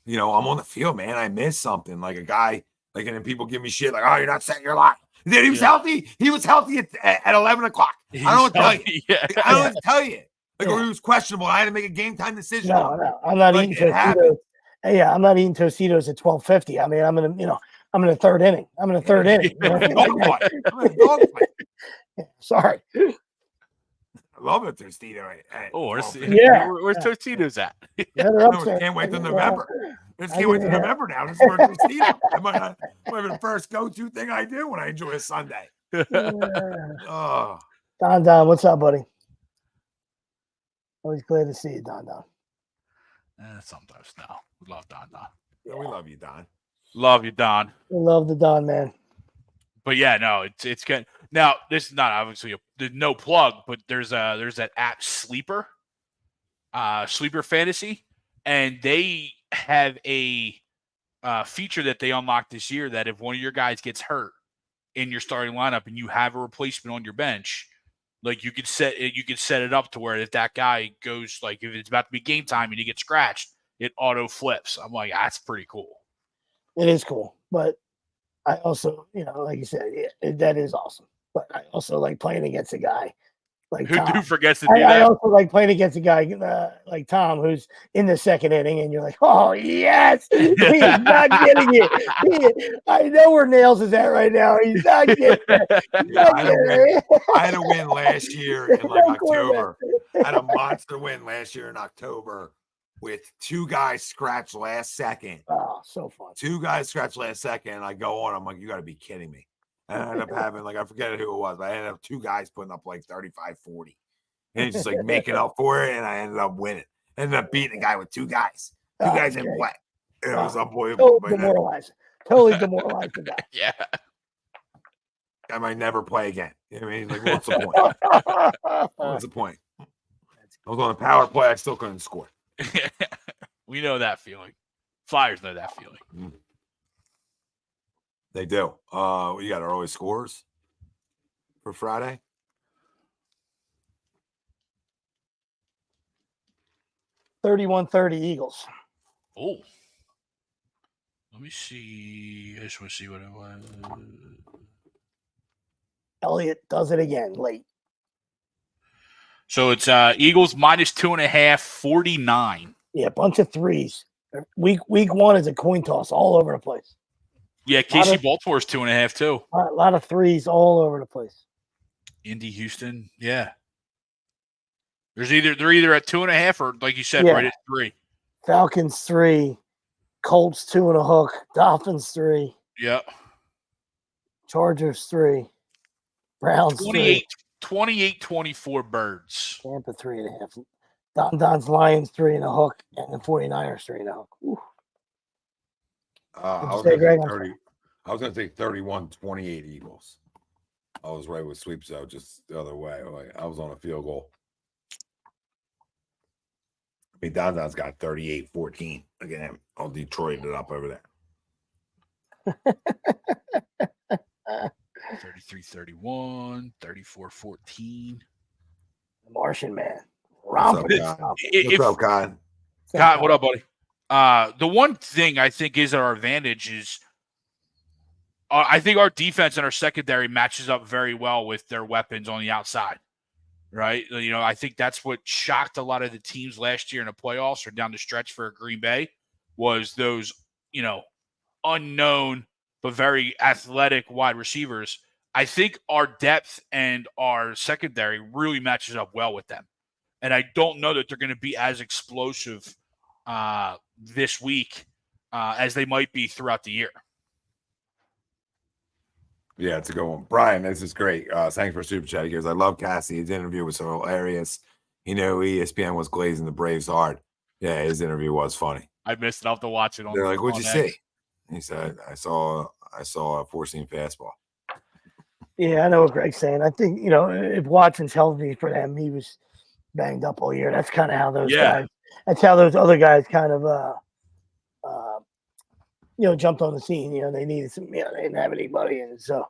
I'm on the field, man, I miss something. Like a guy, and then people give me shit like, oh, you're not setting your line. Then he was healthy. He was healthy at 11 o'clock. I don't know what to tell you. Yeah. I don't know what to tell you. Or he was questionable. I had to make a game time decision. No, I'm not eating Tostitos. Yeah, I'm not eating Tostitos at 12:50. I mean, I'm in the third inning. I'm in the third inning. Sorry. I love a Tostito. Where's Tostitos at? Can't wait till November. Can't wait till November now. This is for Tostito. It might be the first go-to thing I do when I enjoy a Sunday. Don, what's up, buddy? Always glad to see you, Don. Sometimes no. We love Don. Yeah, we love you, Don. Love you, Don. We love the Don, man. But yeah, no, it's good. Now, this is not obviously there's no plug, but there's that app Sleeper Fantasy, and they have a feature that they unlocked this year that if one of your guys gets hurt in your starting lineup and you have a replacement on your bench, like you could set it up to where if that guy goes, like if it's about to be game time and he gets scratched, it auto flips. I'm like, that's pretty cool. It is cool, but I also, like you said, that is awesome. But I also like playing against a guy like Tom. Who forgets to do that? I also like playing against a guy like Tom, who's in the second inning, and you're like, oh yes, he's not getting it. I know where Nails is at right now. He's not getting it. I had a win last year in like October. I had a monster win last year in October with 2 guys scratched last second. Oh, so fun. 2 guys scratched last second, and I go on. I'm like, you got to be kidding me. And I ended up having, I forget who it was, but I ended up 2 guys putting up like 35, 40. And it's just like making up for it, and I ended up winning. Ended up beating a guy with 2 guys. 2 guys in play. It was unbelievable. Totally demoralized the guy. Yeah. I might never play again. You know what I mean? Like, what's the point? What's the point? I was on a power play. I still couldn't score. We know that feeling. Flyers know that feeling. They do. You got early scores for Friday? $31-30 Eagles. Oh. Let me see. I just want to see what it was. Elliott does it again late. So it's Eagles -2.5, 49. Yeah, a bunch of threes. Week 1 is a coin toss all over the place. Yeah, KC Baltimore's 2.5 too. A lot of threes all over the place. Indy, Houston, yeah. They're either at 2.5 or, like you said, right at 3. Falcons 3, Colts 2 and a hook. Dolphins 3. Yep. Chargers 3. Browns 3. 28-24 Birds. Tampa 3.5. Don's Lions 3 and a hook, and the 49ers 3 and a hook. Ooh. I was say, going to say Greg? 30. I was going to say 31-28 Eagles. I was right with sweeps though, just the other way. Like, I was on a field goal. I mean, Don's got 38-14. Look at him. I'll Detroit it up over there. 33-31, 34-14. The Martian Man. What's up, Con? What's up, Con? God, what up, buddy? The one thing I think is our advantage is I think our defense and our secondary matches up very well with their weapons on the outside, right? You know, I think that's what shocked a lot of the teams last year in the playoffs or down the stretch for Green Bay was those, you know, unknown but very athletic wide receivers. I think our depth and our secondary really matches up well with them. And I don't know that they're going to be as explosive this week as they might be throughout the year. Yeah, it's a good one. Brian, this is great. Thanks for super chat. He goes, I love Cassie. His interview was so hilarious. You know, ESPN was glazing the Braves hard. Yeah, his interview was funny. I missed it. I'll have to watch it. They're like, what'd you see? He said, I saw a 4-seam fastball. Yeah, I know what Greg's saying. I think, you know, if Watson's healthy for them, he was banged up all year. That's kind of how those guys, that's how those other guys kind of, you know, jumped on the scene. You know, they needed some, you know, they didn't have anybody. And so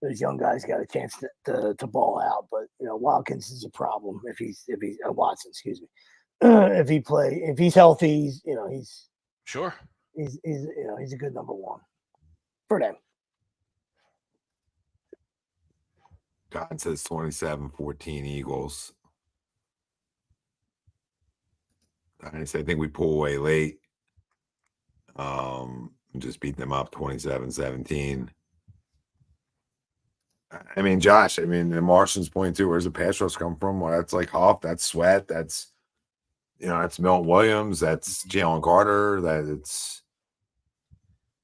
those young guys got a chance to ball out. But, you know, Watkins is a problem if he's Watson, excuse me. If he's healthy, he's, you know, he's sure. He's you know, he's a good number one for them. God says 27-14 Eagles. I think we pull away late. Just beat them up 27-17. I mean, Josh, I mean, the Martians point to where's the pass rush come from? Well, that's like Huff, that's Sweat, that's, you know, that's Milton Williams, that's Jalen Carter, that it's,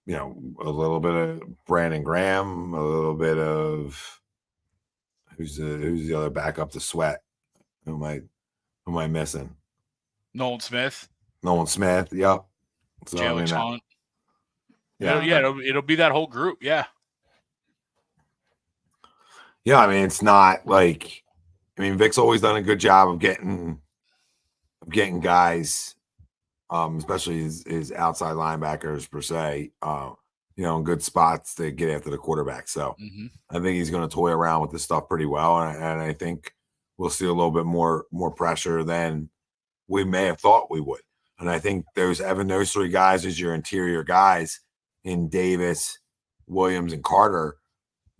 you know, a little bit of Brandon Graham, a little bit of who's the other backup to Sweat? Who am I missing? Nolan Smith. Yep. So, Jalen Hunt. Yeah, it'll be that whole group. Yeah. Yeah, I mean, it's not like, I mean, Vic's always done a good job of getting guys, especially his outside linebackers per se, you know, in good spots to get after the quarterback. So I think he's going to toy around with this stuff pretty well, and I think we'll see a little bit more pressure than we may have thought we would. And I think those 3 guys as your interior guys in Davis, Williams, and Carter.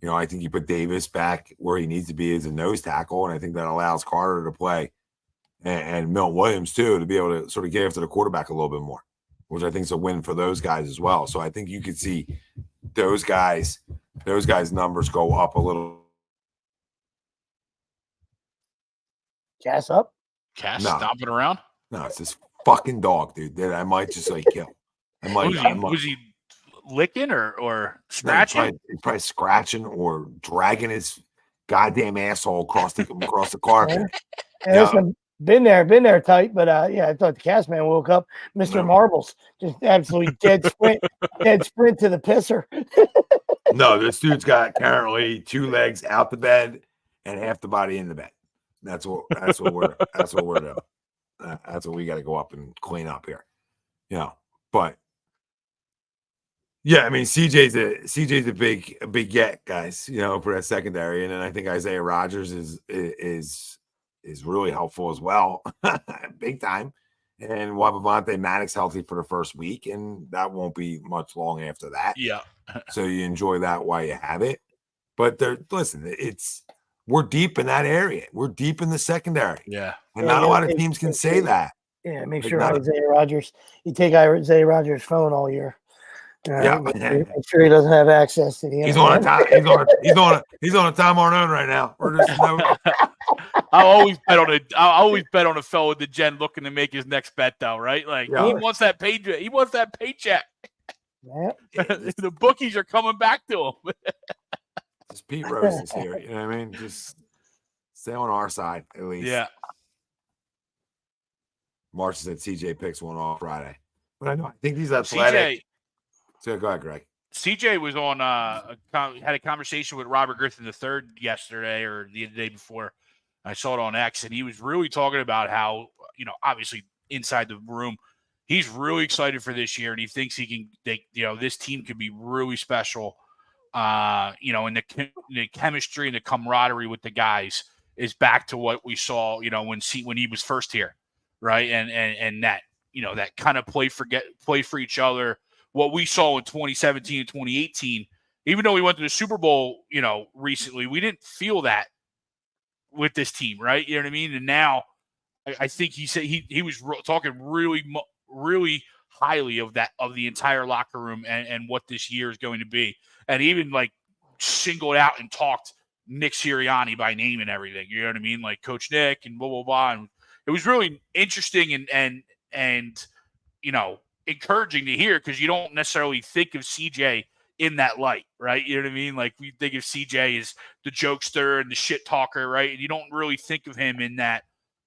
You know, I think you put Davis back where he needs to be as a nose tackle, and I think that allows Carter to play and Milton Williams too to be able to sort of get after the quarterback a little bit more, which I think is a win for those guys as well. So I think you could see those guys' numbers go up a little. Cass up? Cass stomping around? No, it's this fucking dog, dude, that I might just like kill. Was he licking or scratching? No, he's probably scratching or dragging his goddamn asshole across the carpet. Yeah. Listen, been there tight, but yeah, I thought the cast man woke up. Mr. Marbles, just absolutely dead sprint to the pisser. No, this dude's got currently 2 legs out the bed and half the body in the bed. That's what we're doing. That's what we got to go up and clean up here. You know, but yeah, I mean, CJ's a big get, guys, you know, for that secondary. And then I think Isaiah Rodgers is really helpful as well. Big time. And we'll have Avonte Maddox healthy for the first week, and that won't be much long after that. Yeah. So you enjoy that while you have it. But listen, we're deep in that area. We're deep in the secondary. Yeah. And not a lot of teams can say that. Yeah, make sure Isaiah Rodgers, you take Isaiah Rodgers' phone all year. Yeah, make sure he doesn't have access to the internet. He's on a time on our own right now. We're just I always bet on a fellow with the Gen looking to make his next bet, though, right? Like Yeah. he wants that paycheck. He wants that paycheck. Yeah. The bookies are coming back to him. Just Pete Rose is here. You know what I mean? Just stay on our side at least. Yeah. Marsh said CJ picks one off Friday. But I think he's athletic. So go ahead, Greg. CJ was on had a conversation with Robert Griffin III yesterday or the day before. I saw it on X, and he was really talking about how, obviously inside the room, he's really excited for this year, and he thinks this team could be really special. And the chemistry and the camaraderie with the guys is back to what we saw, when he was first here, right? And that, that kind of play for each other. What we saw in 2017 and 2018, even though we went to the Super Bowl, recently, we didn't feel that with this team, right? You know what I mean? And now I think he said he was talking really highly of the entire locker room and what this year is going to be. And even like singled out and talked Nick Sirianni by name and everything. You know what I mean? Like Coach Nick and blah, blah, blah. And it was really interesting and encouraging to hear, because you don't necessarily think of CJ in that light, right? You know what I mean? Like we think of CJ as the jokester and the shit talker, right? And you don't really think of him in that,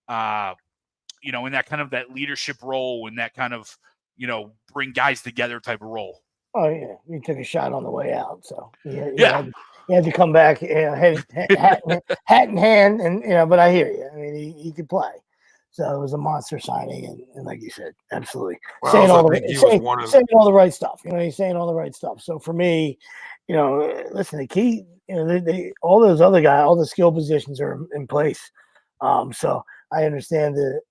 in that kind of that leadership role and that kind of, bring guys together type of role. Oh yeah, he took a shot on the way out, so he had to come back, hat in hand, and but I hear you. I mean, he could play. So it was a monster signing, and like you said, absolutely Well, saying all the right stuff. He's saying all the right stuff. So for me, listen, the key, they all those other guys, all the skill positions are in place. So I understand the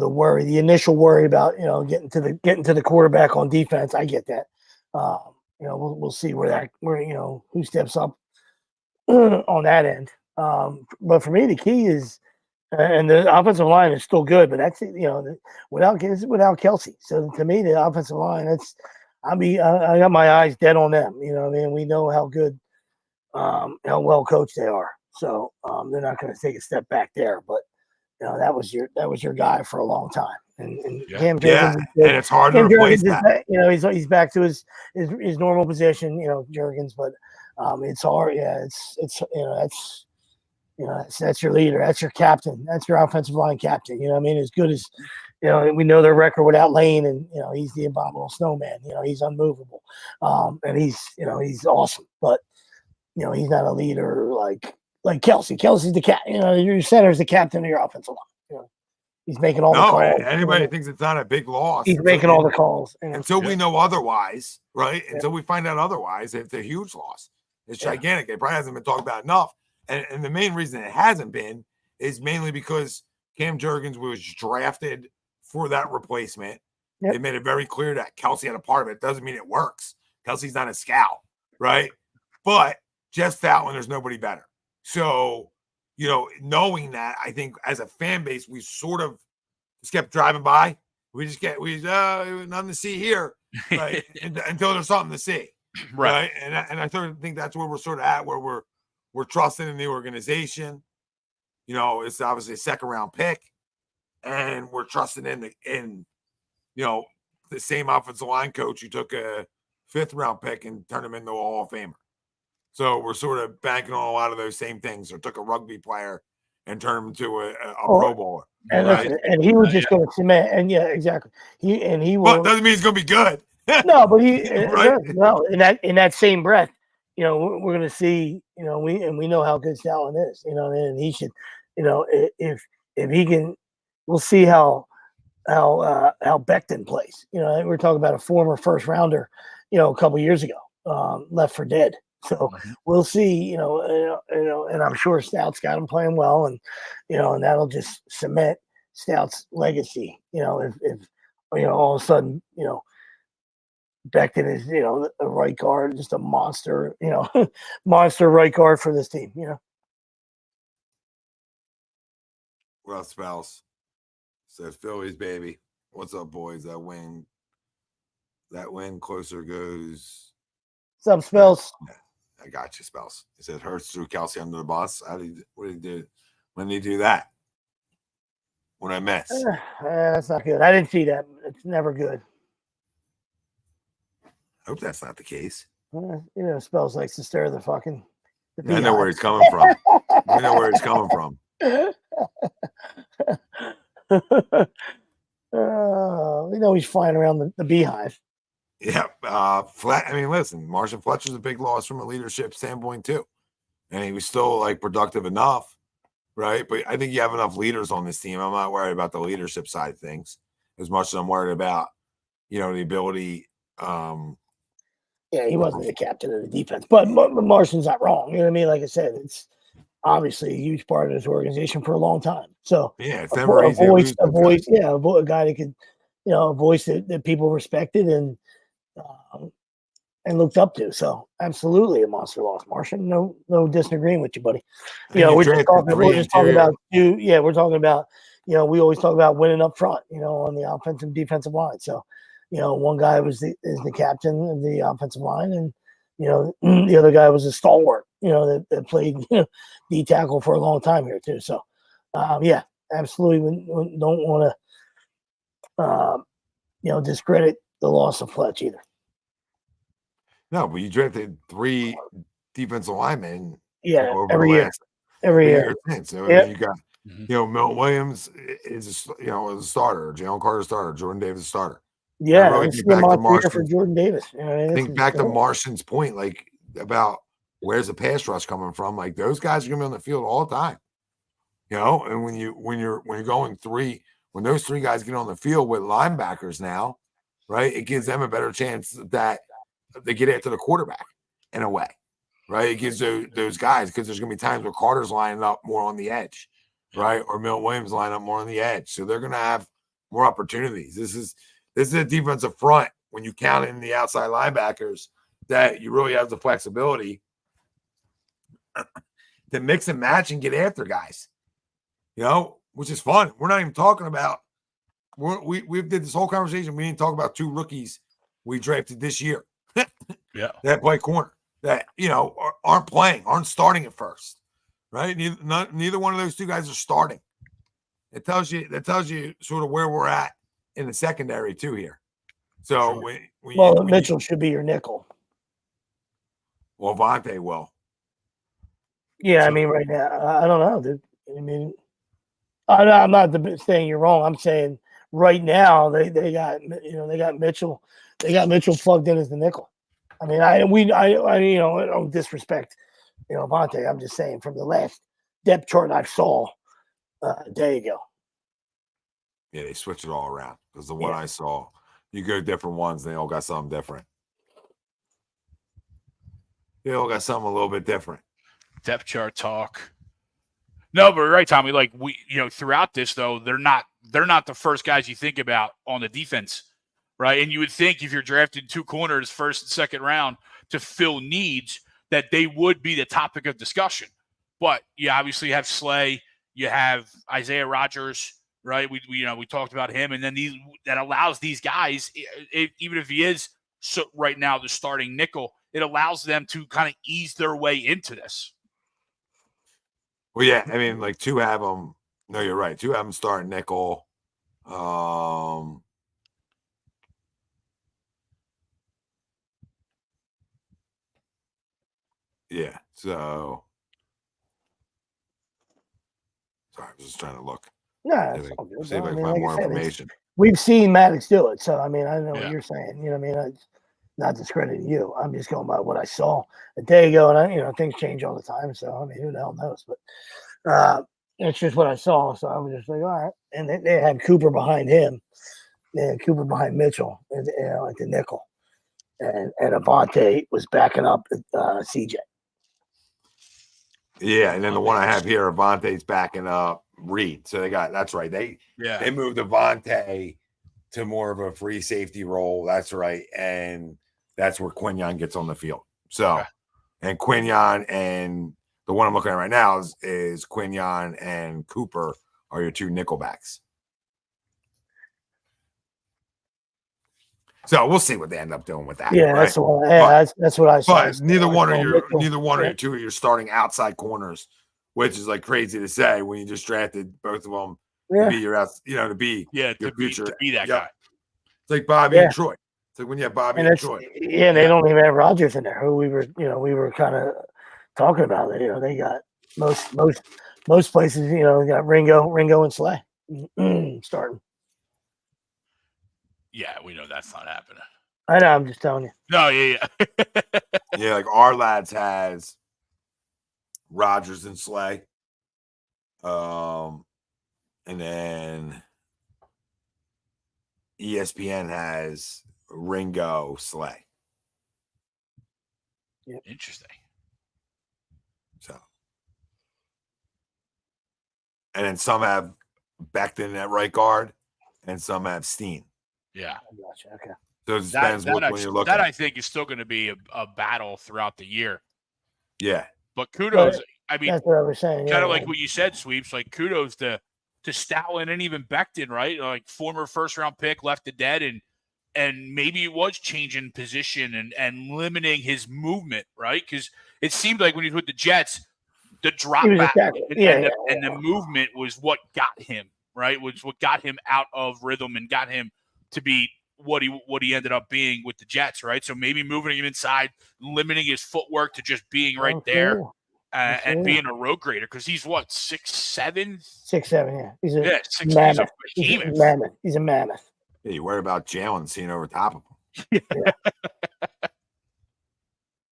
worry, the initial worry about getting to the quarterback on defense. I get that. We'll see where who steps up on that end. But for me, the key is, and the offensive line is still good, but that's without Kelsey. So to me, the offensive line, I got my eyes dead on them. We know how good, how well coached they are. So they're not going to take a step back there. But that was your guy for a long time. And Cam Jurgens, and it's hard to replace that. He's back to his normal position. Jurgens, but it's hard. Yeah, that's your leader. That's your captain. That's your offensive line captain. As good as, we know their record without Lane, and, he's the abominable snowman. He's unmovable. And he's awesome, but, he's not a leader like Kelsey. Kelsey's the cat. Your center's the captain of your offensive line. He's making all the calls. Anybody thinks it's not a big loss. He's making all the calls. Until we know otherwise, right? Yeah. Until we find out otherwise, it's a huge loss. It's gigantic. It probably hasn't been talked about enough. And the main reason it hasn't been is mainly because Cam Jurgens was drafted for that replacement. Yep. They made it very clear that Kelsey had a part of it. Doesn't mean it works. Kelsey's not a scout, right? But Jeff Stoutland, there's nobody better. So, knowing that, I think as a fan base, we sort of just kept driving by. We nothing to see here, right? Until there's something to see, right? And I sort of think that's where we're sort of at, where we're trusting in the organization. It's obviously a second round pick, and we're trusting in the same offensive line coach who took a 5th round pick and turned him into a Hall of Famer. So we're sort of banking on a lot of those same things, or took a rugby player and turned him into a Pro Bowler. And, right? And he was just going to cement. And exactly. He will. But doesn't mean he's going to be good. No, but right? No. In that same breath, we're going to see. We know how good Stoutland is. And he should. If he can, we'll see how Becton plays. We're talking about a former first rounder. A couple years ago, left for dead. So we'll see, and I'm sure Stout's got him playing well, and and that'll just cement Stout's legacy. If all of a sudden, Becton is, a right guard, just a monster, monster right guard for this team. Russ Spouse says, Phillies, baby. What's up, boys? That win closer goes. What's up, Spells? I got you, Spells. He said Hurts threw Kelsey under the bus. What did he do? When did he do that? When I miss? That's not good. I didn't see that. It's never good. I hope that's not the case. Spells likes to stir the fucking. I know where he's coming from. I know where he's coming from. We know he's flying around the beehive. Yeah. Listen, Marshall Fletcher's a big loss from a leadership standpoint too. And he was still like productive enough, right? But I think you have enough leaders on this team. I'm not worried about the leadership side of things as much as I'm worried about, the ability. Yeah, he wasn't the captain of the defense, but Martian's not wrong. You know what I mean? Like I said, it's obviously a huge part of this organization for a long time. So yeah, it's never easy. A guy that could, a voice that people respected and looked up to. So absolutely a monster loss, Martian. No disagreeing with you, buddy. We're just talking about we always talk about winning up front, on the offensive defensive line. So, one guy is the captain of the offensive line, and the other guy was a stalwart, that played D tackle for a long time here too. So, yeah, absolutely don't want to discredit the loss of Fletch either. No, but you drafted 3 defensive linemen. Yeah, every year. So you got, Milton Williams is a starter, Jalen Carter starter, Jordan Davis starter. Yeah, really think back to Martian for Jordan Davis. I think back to Martian's point, like about where's the pass rush coming from. Like those guys are gonna be on the field all the time, And when you're going 3, when those 3 guys get on the field with linebackers now, right, it gives them a better chance that they get after the quarterback in a way, right? It gives those guys, because there's gonna be times where Carter's lining up more on the edge, right, or Milton Williams line up more on the edge, so they're gonna have more opportunities. This is a defensive front when you count in the outside linebackers that you really have the flexibility to mix and match and get after guys, which is fun. We're not even talking about we did this whole conversation. We didn't talk about 2 rookies we drafted this year. Yeah, that play corner that aren't starting at first, right? Neither one of those 2 guys are starting. That tells you sort of where we're at in the secondary too here. So sure. Mitchell should be your nickel. Well, Vontae will. Yeah, so, right now I don't know, dude. I'm not saying you're wrong. I'm saying right now they got Mitchell. They got Mitchell plugged in as the nickel. I don't disrespect, Vontae. I'm just saying from the last depth chart I saw a day ago. Yeah, they switch it all around because the one I saw, you go different ones, they all got something different. They all got something a little bit different. Depth chart talk. No, but right, Tommy. Like we, throughout this though, they're not the first guys you think about on the defense. Right. And you would think if you're drafting 2 corners first and second round to fill needs, that they would be the topic of discussion. But you obviously have Slay, you have Isaiah Rodgers, right? We talked about him, and then that allows these guys, even if he is right now the starting nickel, it allows them to kind of ease their way into this. Well, yeah, 2 have them. No, you're right. 2 have them starting nickel. Yeah, so sorry, I was just trying to look. No, see if I can find more information. We've seen Maddox do it, so I know what you're saying. I'm not discrediting you. I'm just going by what I saw a day ago, and things change all the time. So who the hell knows? But it's just what I saw. So I was just like, all right. And they had Cooper behind him. They had Cooper behind Mitchell, at the nickel, and Avante was backing up CJ. Yeah, and then the one I have here, Avante's backing up Reed. So that's right. They moved Avante to more of a free safety role. That's right. And that's where Quinyon gets on the field. So, and Quinyon and the one I'm looking at right now is Quinyon and Cooper are your 2 nickelbacks. So we'll see what they end up doing with that. Yeah, right? that's the one. Yeah, that's what I saw. But neither one of Mitchell. your two of your starting outside corners, which is like crazy to say when you just drafted both of them to be your to be your future. To be that guy. It's like Bobby and Troy. It's like when you have Bobby and Troy. Yeah, they don't even have Rodgers in there, who we were kind of talking about. They got most places. They got Ringo and Slay starting. Yeah, we know that's not happening. I know. I'm just telling you. No, yeah. Yeah, like our lads has Rodgers and Slay. And then ESPN has Ringo Slay. Yep. Interesting. So, and then some have Becton at right guard, and some have Steen. Yeah. Gotcha. Okay. So it depends when you're looking. That I think is still going to be a battle throughout the year. Yeah. But kudos. I mean, that's what I was saying. Kind of like what you said, Sweeps. Like kudos to Stoutland and even Becton, right? Like former first round pick, left to dead, and maybe it was changing position and limiting his movement, right? Because it seemed like when he was with the Jets, the drop back and the movement was what got him, right? Was what got him out of rhythm and got him to be what he ended up being with the Jets, right? So maybe moving him inside, limiting his footwork to just being right there. And being a road grader, because he's what, 6'7"? 6'7", yeah. He's a mammoth. He's a mammoth. Yeah, you worry about Jalen seeing over top of him.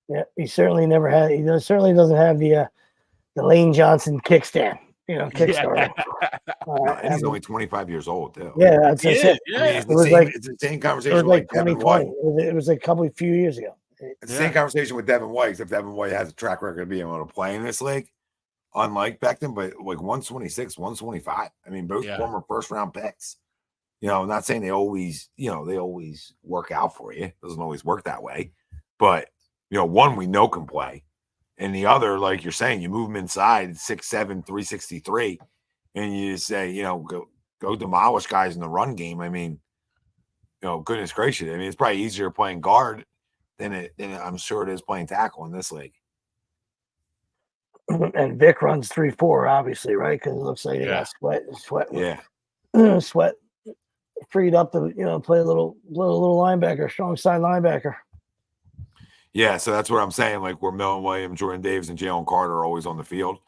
Yeah, he certainly never had. He certainly doesn't have the Lane Johnson kickstand. Kickstarter. And he's only 25 years old, too. Yeah, that's it. Yeah. It's the same conversation like Devin White. It was a few years ago. It's the same conversation with Devin White, except Devin White has a track record of being able to play in this league, unlike Becton, but like 126, 125. I mean, both former first round picks. I'm not saying they always work out for you. It doesn't always work that way. But, one we know can play. And the other, like you're saying, you move him inside 6'7", 363, and you say, go demolish guys in the run game. I mean, goodness gracious. I mean, it's probably easier playing guard than I'm sure it is playing tackle in this league. And Vic runs 3.4, obviously, right? Because it looks like they got Sweat. Yeah. Sweat freed up to play a little linebacker, strong side linebacker. Yeah, so that's what I'm saying. Like where Milton Williams, Jordan Davis, and Jalen Carter are always on the field.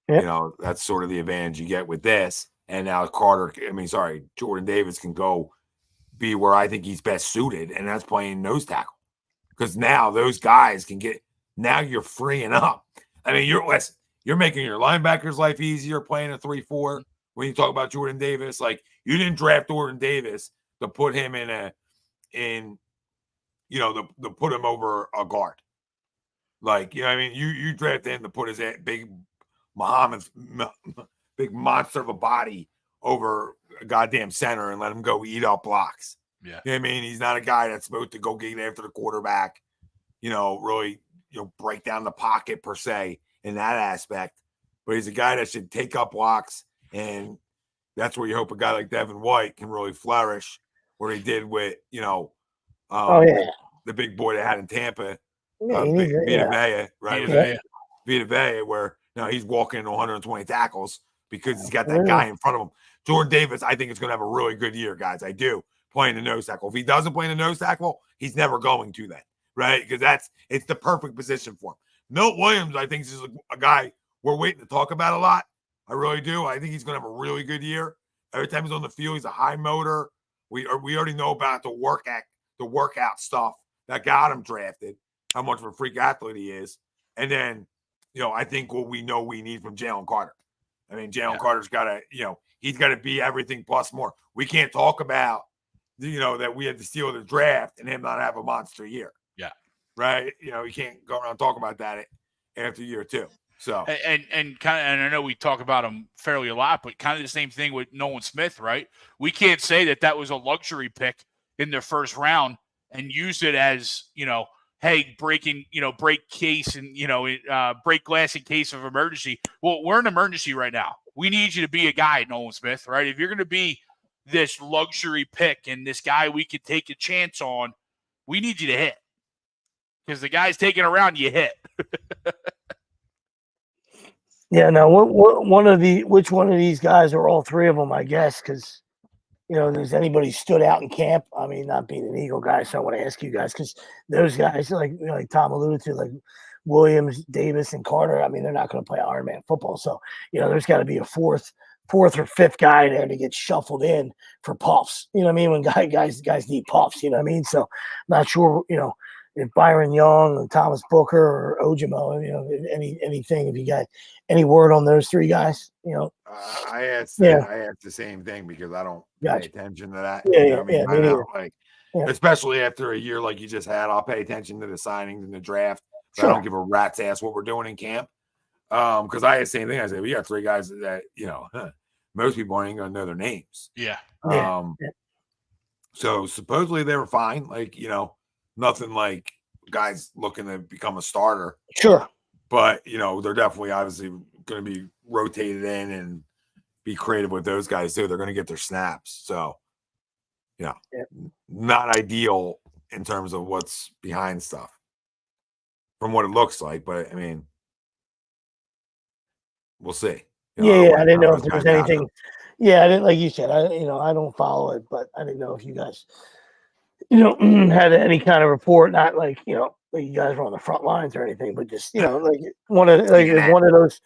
Yep. That's sort of the advantage you get with this. And now Jordan Davis can go be where I think he's best suited, and that's playing nose tackle. Because now those guys can get. Now you're freeing up. I mean, you're making your linebackers' life easier playing a 3-4. When you talk about Jordan Davis, like you didn't draft Jordan Davis to put him to put him over a guard. Like, I mean, you drafted him to put his big big monster of a body over a goddamn center and let him go eat up blocks. Yeah. I mean, he's not a guy that's supposed to go get after the quarterback, really, break down the pocket per se in that aspect. But he's a guy that should take up blocks, and that's where you hope a guy like Devin White can really flourish, where he did with, the big boy that had in Tampa, Vita Vea, right? Vita Vea, where now he's walking into 120 tackles because he's got that guy in front of him. Jordan Davis, I think, is going to have a really good year, guys. I do, playing the nose tackle. If he doesn't play the nose tackle, he's never going to that, right? Because it's the perfect position for him. Milt Williams, I think, is a guy we're waiting to talk about a lot. I really do. I think he's going to have a really good year. Every time he's on the field, he's a high motor. We already know about the workout stuff that got him drafted, how much of a freak athlete he is. And then, I think what we know we need from Jalen Carter. I mean, Jalen Carter's got to, he's got to be everything plus more. We can't talk about, that we had to steal the draft and him not have a monster year. Yeah. Right? You can't go around talking about that after year two. So and I know we talk about him fairly a lot, but kind of the same thing with Nolan Smith, right? We can't say that was a luxury pick in the first round and use it as, hey, break case and, break glass in case of emergency. Well, we're in emergency right now. We need you to be a guy, Nolan Smith, right? If you're going to be this luxury pick and this guy we could take a chance on We need you to hit. Because the guy's taking around, you hit. Yeah, now which one of these guys, or all three of them, I guess, because does anybody stood out in camp? I mean, not being an Eagle guy, so I want to ask you guys, because those guys, like Tom alluded to, like Williams, Davis, and Carter, I mean, they're not going to play Ironman football, so there's got to be a fourth or fifth guy there to get shuffled in for puffs. You know what I mean? When guys need puffs, you know what I mean? So not sure, if Byron Young or Thomas Booker or Ojimo, anything, if you got any word on those three guys, I asked the same thing because I don't pay attention to that. Especially after a year like you just had, I'll pay attention to the signings and the draft. Sure. I don't give a rat's ass what we're doing in camp. Because I had the same thing. I said, we got three guys that, most people ain't going to know their names. Yeah. So supposedly they were fine. Like, nothing like guys looking to become a starter. Sure. But, they're definitely obviously going to be rotated in and be creative with those guys too. They're going to get their snaps. So, not ideal in terms of what's behind stuff from what it looks like. But, I mean, we'll see. I didn't know if there was anything. Yeah, I didn't, like you said, I don't follow it, but I didn't know if you guys, had any kind of report, not like, like you guys were on the front lines or anything, but just, like one of those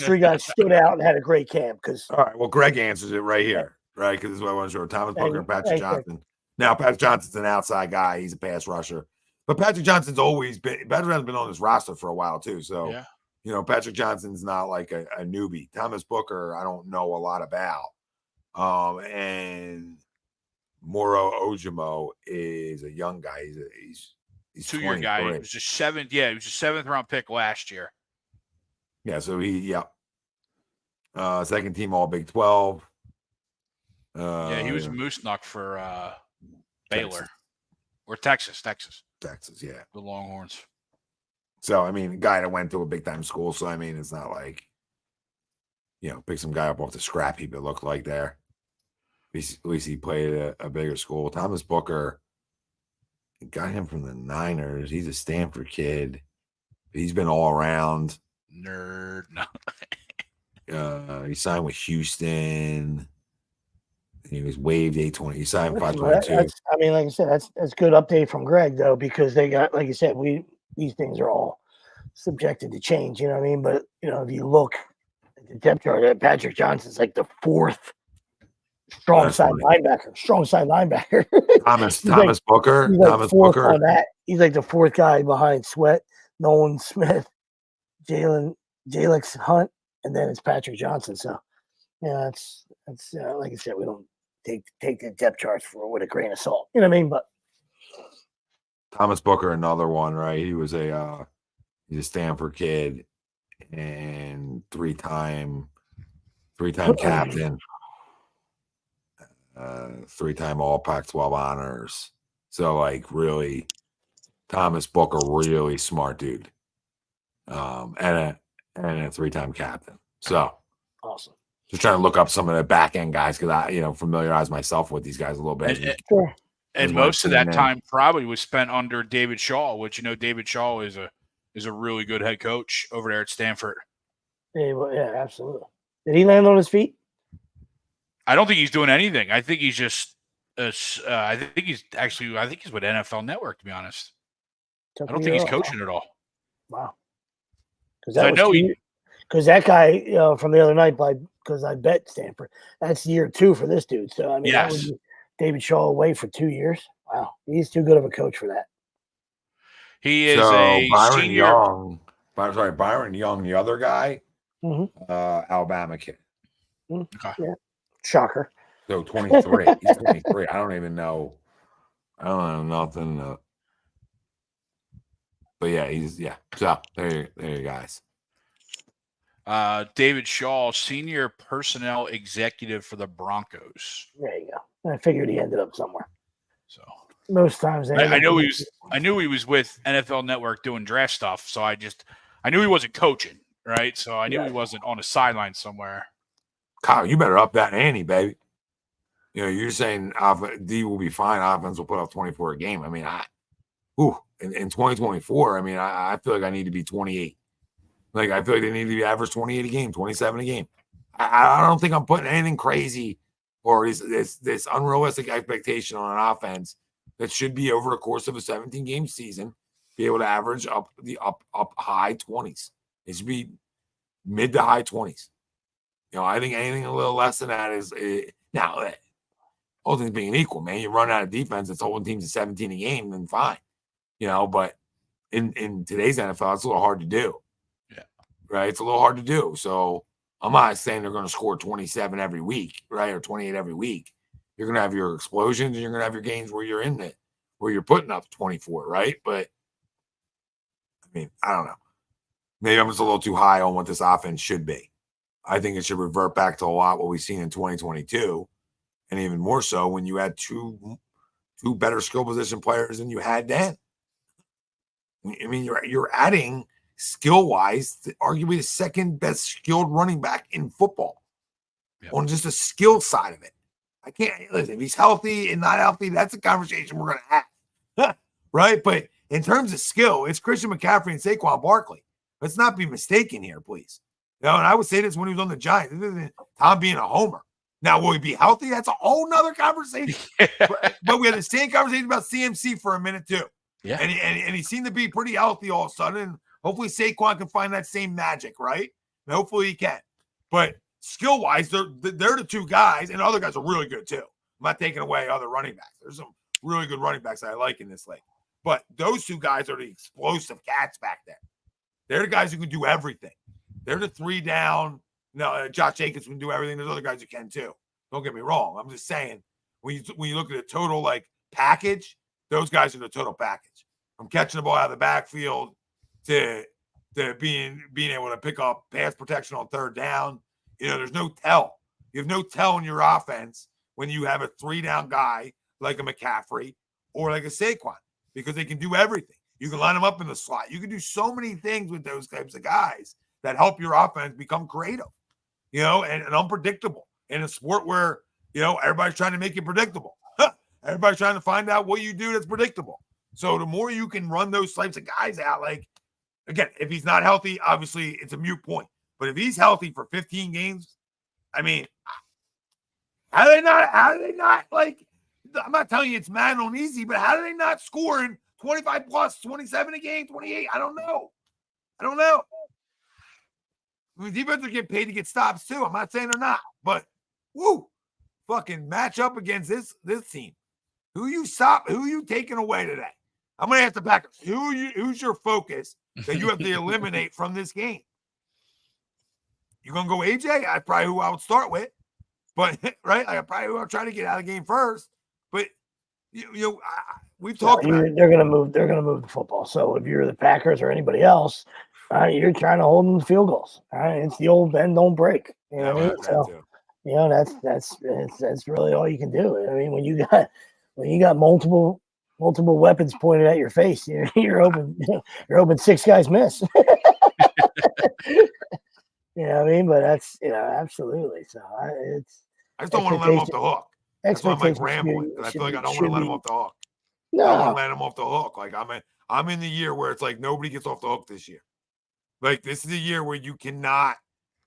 three guys stood out and had a great camp. Because all right, well, Greg answers it right here, right? Because this is what I want to show. Thomas Booker and Patrick Johnson. Now, Patrick Johnson's an outside guy; he's a pass rusher. But Patrick Johnson's always been on this roster for a while too. So, Patrick Johnson's not like a newbie. Thomas Booker, I don't know a lot about. And Moro Ojimo is a young guy. He's 2-year guy. He was just seventh. Yeah, he was a 7th round pick last year. Yeah, so second team All Big 12. He was Moose Knuck for Baylor or Texas, yeah. The Longhorns. So, I mean, a guy that went to a big-time school, so, I mean, it's not like, pick some guy up off the scrap heap it looked like there. At least he played a bigger school. Thomas Booker, got him from the Niners. He's a Stanford kid. He's been all around. Nerd. No. He signed with Houston. He was waived 820. He signed 522. I mean, like I said, that's good update from Greg though, because they got, like you said, these things are all subjected to change. You know what I mean? But if you look at the depth chart, Patrick Johnson's like the 4th strong side linebacker. Thomas Booker. He's like Thomas fourth Booker on that. He's like the 4th guy behind Sweat, Nolan Smith, Jalix Hunt, and then it's Patrick Johnson. So that's like I said, we don't take the depth charts with a grain of salt. You know what I mean? But Thomas Booker, another one, right? He was he's a Stanford kid and three-time captain, 3-time All Pac-12 honors. So, like, really, Thomas Booker, really smart dude, and a 3-time captain. So awesome. Just trying to look up some of the back end guys because I, familiarize myself with these guys a little bit. And most of that time probably was spent under David Shaw, which David Shaw is a really good head coach over there at Stanford. Yeah, absolutely. Did he land on his feet? I don't think he's doing anything. I think he's just. I think he's with NFL Network. To be honest, I don't think he's coaching at all. Wow. Because that guy from the other night, because I bet Stanford. That's year 2 for this dude. So I mean, that would be David Shaw away for 2 years. Wow, he's too good of a coach for that. He is a Byron senior. Young. Byron Young, the other guy, Alabama kid. Okay. Yeah, shocker. So 23. He's 23. I don't even know. I don't know nothing. But yeah. So there you guys. David Shaw, senior personnel executive for the Broncos. There you go. I figured he ended up somewhere. So most times I knew he was with NFL Network doing draft stuff. So I knew he wasn't coaching, right? So I knew he wasn't on a sideline somewhere. Kyle, you better up that ante, baby. you're saying D will be fine. Offense will put up 24 a game. I mean, in 2024, I mean, I feel like I need to be 28. Like, I feel like they need to be average 28 a game, 27 a game. I don't think I'm putting anything crazy or this unrealistic expectation on an offense that should be over the course of a 17-game season, be able to average up high 20s. It should be mid to high 20s. I think anything a little less than that is now. All things being equal, man, you run out of defense that's holding teams to 17 a game, then fine. But in today's NFL, it's a little hard to do. Yeah. Right. It's a little hard to do. So I'm not saying they're going to score 27 every week, right? Or 28 every week. You're going to have your explosions and you're going to have your games where you're in it, where you're putting up 24, right? But I mean, I don't know. Maybe I'm just a little too high on what this offense should be. I think it should revert back to a lot what we've seen in 2022. And even more so when you had two better skill position players than you had then. I mean, you're adding skill-wise, arguably the second best skilled running back in football on just the skill side of it. I can't listen. If he's healthy and not healthy, that's a conversation we're going to have, right? But in terms of skill, it's Christian McCaffrey and Saquon Barkley. Let's not be mistaken here, please. And I would say this when he was on the Giants. This isn't Tom being a homer. Now, will he be healthy? That's a whole nother conversation. But we had the same conversation about CMC for a minute too. Yeah. And he seemed to be pretty healthy all of a sudden. And hopefully Saquon can find that same magic, right? And hopefully he can. But skill-wise, they're the two guys, and other guys are really good too. I'm not taking away other running backs. There's some really good running backs that I like in this league. But those two guys are the explosive cats back there. They're the guys who can do everything. They're the three down. No, Josh Jacobs can do everything. There's other guys who can too. Don't get me wrong. I'm just saying, when you look at the total package, those guys are the total package. From catching the ball out of the backfield to being able to pick up pass protection on third down. There's no tell. You have no tell in your offense when you have a 3-down guy like a McCaffrey or like a Saquon, because they can do everything. You can line them up in the slot. You can do so many things with those types of guys that help your offense become creative, and unpredictable in a sport where, everybody's trying to make it predictable. Everybody's trying to find out what you do that's predictable. So the more you can run those types of guys out, again, if he's not healthy, obviously it's a moot point. But if he's healthy for 15 games, I mean, how do they not I'm not telling you it's mad on easy, but how do they not score in 25 plus, 27 a game, 28? I don't know. I mean, defenses get paid to get stops too. I'm not saying they're not, but fucking match up against this team. Who you taking away today? I'm gonna ask the Packers. Who's your focus that you have to eliminate from this game? You gonna go AJ? That's probably who I would start with. But right, I probably who I'll try to get out of the game first. But we've talked about they're gonna move the football. So if you're the Packers or anybody else, you're trying to hold them to field goals. It's the old bend don't break. You know what I mean? So that's really all you can do. I mean, when you got multiple weapons pointed at your face, you're hoping 6 guys miss. You know what I mean? But that's absolutely. So I just don't want to let him off the hook. That's why I'm rambling. I feel like I don't want to let him off the hook. No. I don't want to let him off the hook. I'm in the year where it's nobody gets off the hook this year. This is a year where you cannot,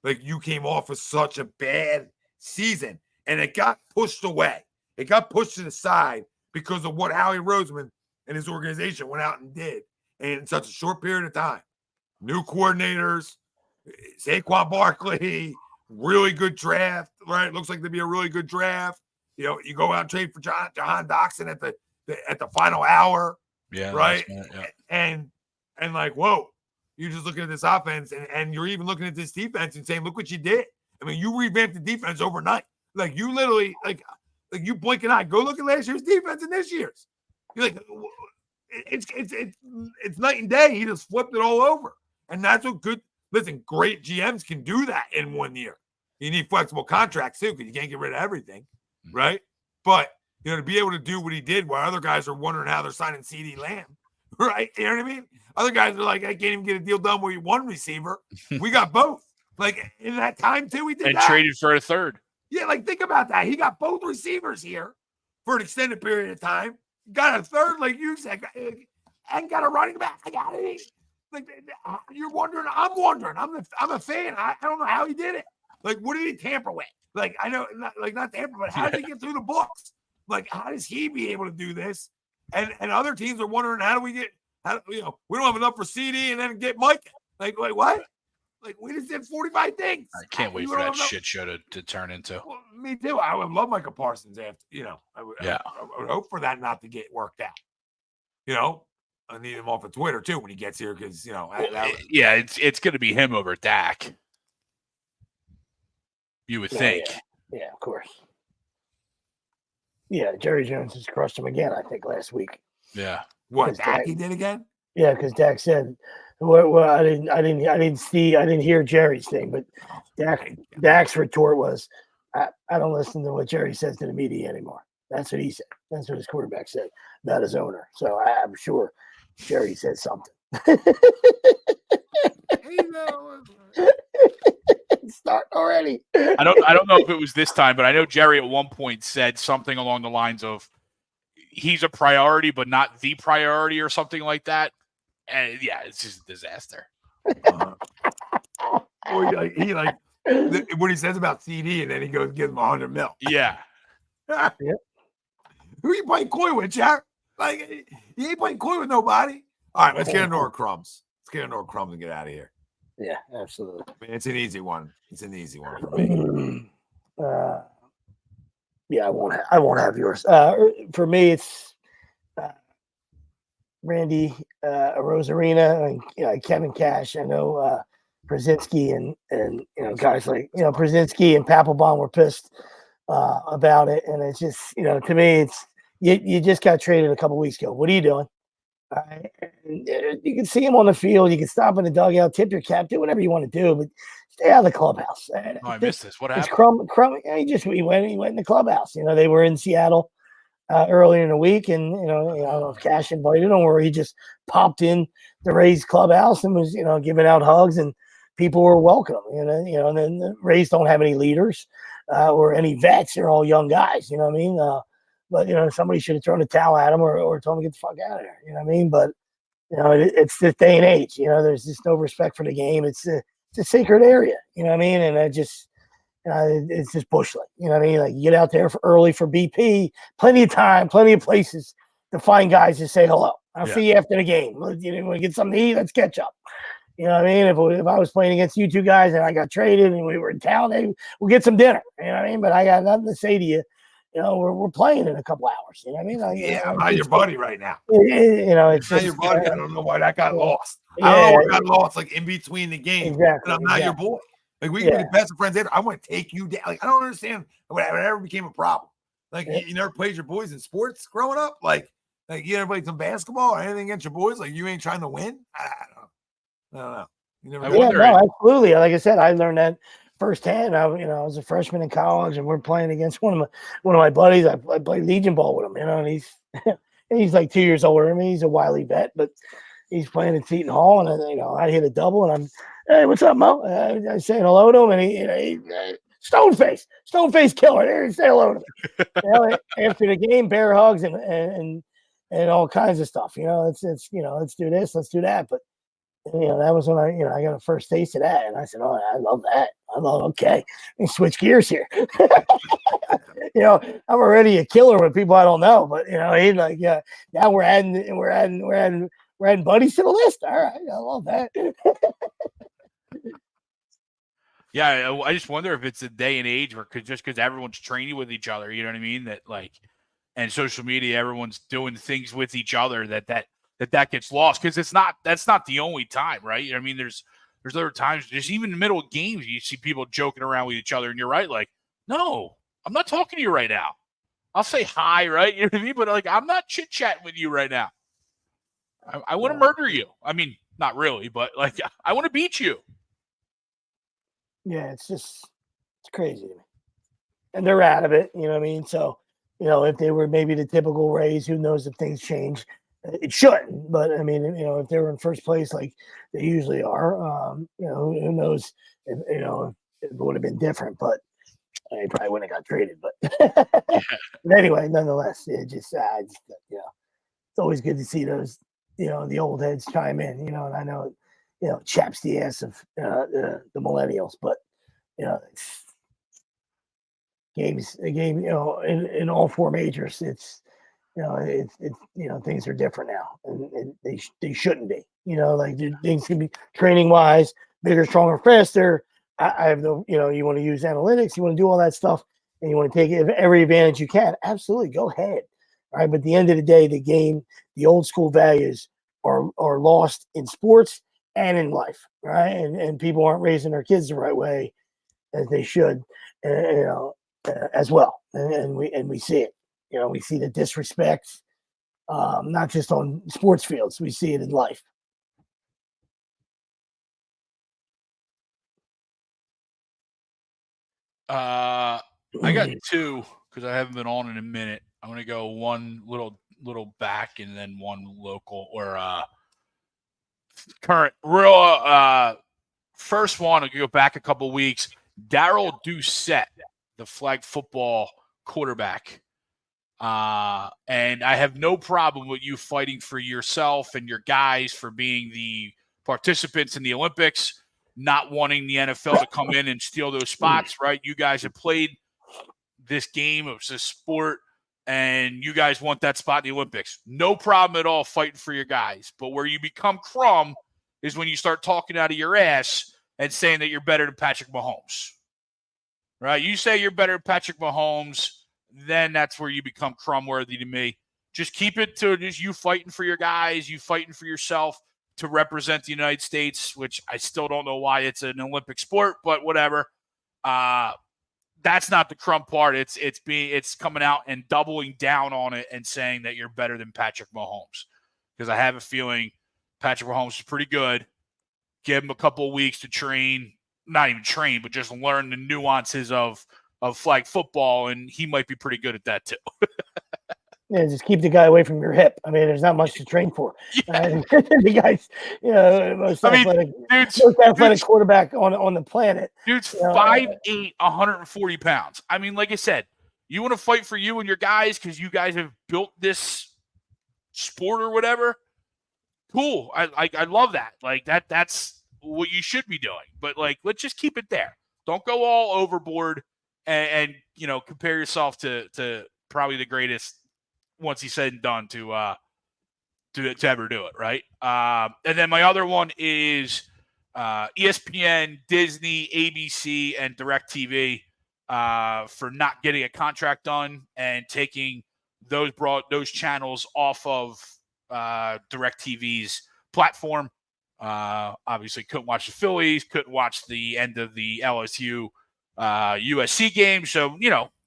you came off of such a bad season and it got pushed away. It got pushed to the side because of what Howie Roseman and his organization went out and did in such a short period of time. New coordinators, Saquon Barkley, really good draft, right? Looks like to be a really good draft. You go out and trade for Jahan Doxson at the final hour, right? And whoa, you're just looking at this offense and you're even looking at this defense and saying, look what you did. I mean, you revamped the defense overnight. You literally, you blink an eye. Go look at last year's defense and this year's. You're it's night and day. He just flipped it all over, and that's what great GMs can do that in 1 year. You need flexible contracts too, because you can't get rid of everything, right? But to be able to do what he did, while other guys are wondering how they're signing CD Lamb, right? You know what I mean? Other guys are I can't even get a deal done with one receiver. We got both. In that time too, we did and that. traded for a third. Yeah, like think about that. He got both receivers here for an extended period of time. Got a third, like you said, and got a running back. I got it. Like you're wondering, I'm wondering. I'm a fan. I don't know how he did it. Like, what did he tamper with? Like, I know, not tamper, but how did he get through the books? Like, how does he be able to do this? And other teams are wondering, how do we get? We don't have enough for CD and then get Mike. Like what? Like, we just did 45 things. I can't wait for that shit show to turn into. Well, me too. I would love Micah Parsons after, I would hope for that not to get worked out. I need him off of Twitter too when he gets here because, it's going to be him over Dak. You would think. Yeah, of course. Yeah, Jerry Jones has crushed him again, I think, last week. Yeah. What, Dak he did again? Yeah, because Dak said, well, I didn't hear Jerry's thing, but Dak's retort was, I don't listen to what Jerry says to the media anymore. That's what he said. That's what his quarterback said about his owner. So I'm sure Jerry said something. Start already. I don't know if it was this time, but I know Jerry at one point said something along the lines of he's a priority, but not the priority or something like that. And it's just a disaster. Or he what he says about CD, and then he goes give him $100 million. Yeah. Who you playing coy with, Jack? Like, he ain't playing coy with nobody. All right, let's get into our crumbs. Let's get into our crumbs and get out of here. Yeah, absolutely. I mean, it's an easy one. It's an easy one for me. I won't have yours. For me, it's Randy Rosarina and Kevin Cash. I know Brzezinski and guys like Brzezinski and Papelbon were pissed about it, and it's just to me it's you just got traded a couple weeks ago. What are you doing? You can see him on the field. You can stop in the dugout, tip your cap, do whatever you want to do, but stay out of the clubhouse. I missed this. What happened? Crumb. He went in the clubhouse. They were in Seattle earlier in the week, and I don't know if Cash invited him or he just popped in the Rays clubhouse and was giving out hugs, and people were welcome. And then the Rays don't have any leaders or any vets. They're all young guys. You know what I mean? But somebody should have thrown a towel at him or told him to get the fuck out of there. You know what I mean? But it's this day and age. There's just no respect for the game. It's a sacred area. You know what I mean? And it's just bush league. You know what I mean? Like, you get out there early for BP, plenty of time, plenty of places to find guys to say hello. I'll see you after the game. Want to get something to eat? Let's catch up. You know what I mean? If I was playing against you two guys and I got traded and we were in town, we'll get some dinner. You know what I mean? But I got nothing to say to you. We're playing in a couple hours. You know what I mean? I'm not your buddy right now. It's not your buddy. I don't know why that got lost. I don't know what got lost, like in between the game. Exactly. And I'm not your boy. Like, we can be best of friends later. I want to take you down. Like, I don't understand when it ever became a problem. Like, you never played your boys in sports growing up. Like you never played some basketball or anything against your boys. Like, you ain't trying to win. I don't know. You never. Absolutely. Like I said, I learned that firsthand. I was a freshman in college, and we're playing against one of my buddies. I played Legion ball with him, and he's like 2 years older than me. He's a wily vet, but he's playing at Seton Hall, and I hit a double, and I'm, hey, what's up, Mo? I say hello to him, and he Stoneface killer. There, say hello to me. After the game, bear hugs and all kinds of stuff. It's let's do this, let's do that, but. That was when I got a first taste of that, and I said, "Oh, I love that. Okay, let me switch gears here." I'm already a killer with people I don't know, but he's like, yeah. Now we're adding buddies to the list. All right, I love that. Yeah, I just wonder if it's a day and age where because everyone's training with each other, you know what I mean? That and social media, everyone's doing things with each other that gets lost, because that's not the only time, right? I mean, there's other times, just even in the middle of games, you see people joking around with each other, and you're right, like, no, I'm not talking to you right now. I'll say hi, right? You know what I mean? But I'm not chit chatting with you right now. I want to murder you. I mean, not really, but I want to beat you. Yeah, it's crazy to me, and they're out of it. You know what I mean? So if they were maybe the typical Rays, who knows if things change. It shouldn't, but I mean, if they were in first place like they usually are, who knows if it would have been different. But He probably wouldn't have got traded, but anyway, nonetheless, it's always good to see those, the old heads chime in, and I know, it chaps the ass of the millennials, but it's a game, in all four majors, it's things are different now, and they shouldn't be, like things can be training wise, bigger, stronger, faster. I have no, you want to use analytics, you want to do all that stuff, and you want to take every advantage you can. Absolutely, go ahead. All right, but at the end of the day, the game, the old school values are lost in sports and in life, right? And people aren't raising their kids the right way as they should, as well. And we see it. We see the disrespect, not just on sports fields. We see it in life. I got two because I haven't been on in a minute. I'm gonna go one little back and then one local or current real. First one, I'll go back a couple weeks. Darryl Doucette, the flag football quarterback. And I have no problem with you fighting for yourself and your guys for being the participants in the Olympics, not wanting the NFL to come in and steal those spots, right? You guys have played this game. It was a sport, and you guys want that spot in the Olympics. No problem at all fighting for your guys. But where you become Crumb is when you start talking out of your ass and saying that you're better than Patrick Mahomes, right? You say you're better than Patrick Mahomes, then that's where you become Crumb-worthy to me. Just keep it to just you fighting for your guys, you fighting for yourself to represent the United States, which I still don't know why it's an Olympic sport, but whatever. That's not the Crumb part. It's coming out and doubling down on it and saying that you're better than Patrick Mahomes. Because I have a feeling Patrick Mahomes is pretty good. Give him a couple of weeks to train, not even train, but just learn the nuances of flag football, and he might be pretty good at that too. Yeah, just keep the guy away from your hip. I mean, there's not much to train for. Yeah. The guy's, most athletic quarterback on the planet. Dude's 5'8", 140 pounds. I mean, like I said, you want to fight for you and your guys because you guys have built this sport or whatever. Cool. I love that. Like that's what you should be doing. But like, let's just keep it there. Don't go all overboard and compare yourself to probably the greatest once he's said and done to ever do it, right? And then my other one is ESPN, Disney, ABC, and DirecTV for not getting a contract done and taking those channels off of DirecTV's platform. Obviously, couldn't watch the Phillies, couldn't watch the end of the LSU USC game. So,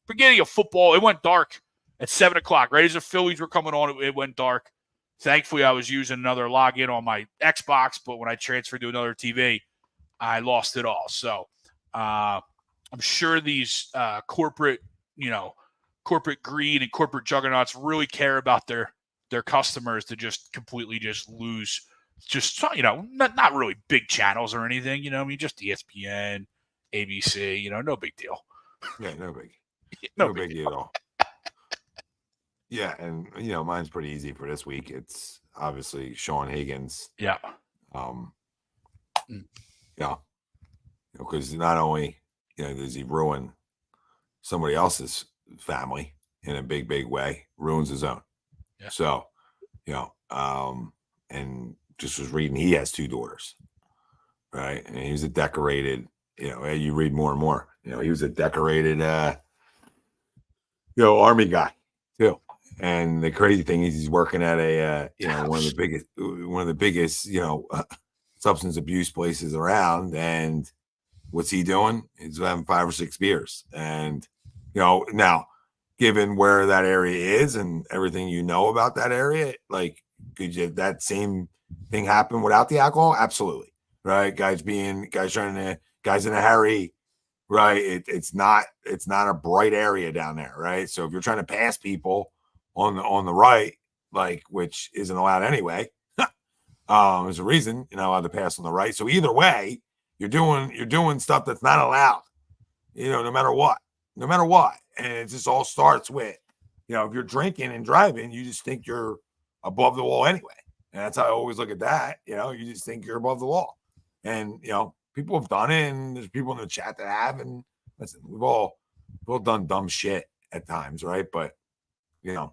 beginning of football, it went dark at 7 o'clock. Right as the Phillies were coming on, it went dark. Thankfully, I was using another login on my Xbox, but when I transferred to another TV, I lost it all. So I'm sure these corporate greed and corporate juggernauts really care about their customers to just completely just lose, not really big channels or anything, just ESPN, ABC, no big deal. Yeah, no big. No big deal at all. Yeah, and mine's pretty easy for this week. It's obviously Sean Higgins. Yeah. Yeah. Because not only does he ruin somebody else's family in a big, big way, ruins his own. Yeah. So, and just was reading, he has 2 daughters, right? And he was a decorated, you read more and more, he was a decorated, Army guy too. And the crazy thing is he's working at a, one of the biggest, substance abuse places around. And what's he doing? He's having 5 or 6 beers. And, now given where that area is and everything about that area, like, could that same thing happen without the alcohol? Absolutely. Right. Guys in a hurry. Right. It's not a bright area down there. Right. So if you're trying to pass people on the right, like, which isn't allowed anyway, there's a reason you're not allowed to pass on the right. So either way, you're doing stuff that's not allowed, no matter what. no matter what. And it just all starts with, if you're drinking and driving, you just think you're above the law anyway. And that's how I always look at that. You just think you're above the law. And, people have done it, and there's people in the chat that have. And listen, we've all done dumb shit at times, right? But, you can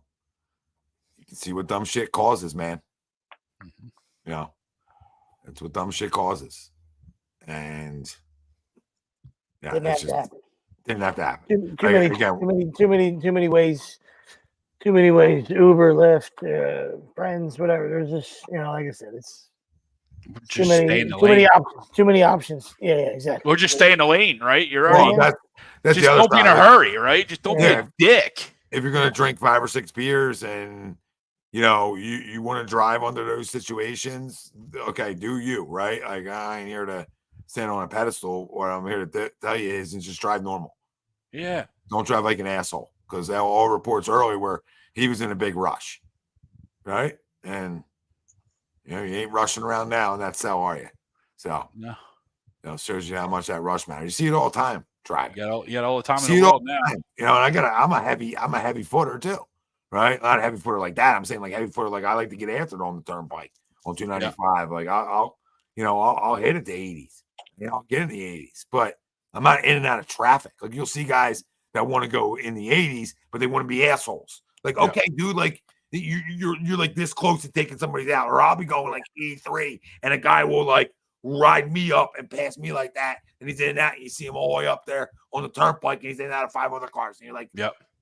see what dumb shit causes, man. That's what dumb shit causes. And yeah, Didn't have to happen. Didn't have to happen. Too many ways. Too many ways. Uber, Lyft, friends, whatever. There's just, like I said, it's just too many options. Too many options. Yeah, exactly. Or just stay in the lane, right? You're already. Well, that's just the other don't be in a hurry, right? Just don't be a dick. If you're gonna drink 5 or 6 beers and you want to drive under those situations, okay, do you, right? Like, I ain't here to stand on a pedestal. What I'm here to tell you is just drive normal. Yeah. Don't drive like an asshole, because all reports early were he was in a big rush, right? And you ain't rushing around now in that cell, are you? So no, shows you how much that rush matters. You see it all the time driving. You got all the time see in the world now. And I'm a heavy footer too, right? Not a heavy footer like that. I'm saying like heavy footer, like I like to get after it on the turnpike on 295. Yeah. Like I'll hit it the 80s. I'll get in the 80s, but I'm not in and out of traffic. Like you'll see guys that want to go in the 80s, but they want to be assholes. Like, okay, dude, like you're like this close to taking somebody out, or I'll be going like 83, and a guy will like ride me up and pass me like that, and he's in that. And you see him all the way up there on the turnpike, and he's in out of 5 other cars, and you're like,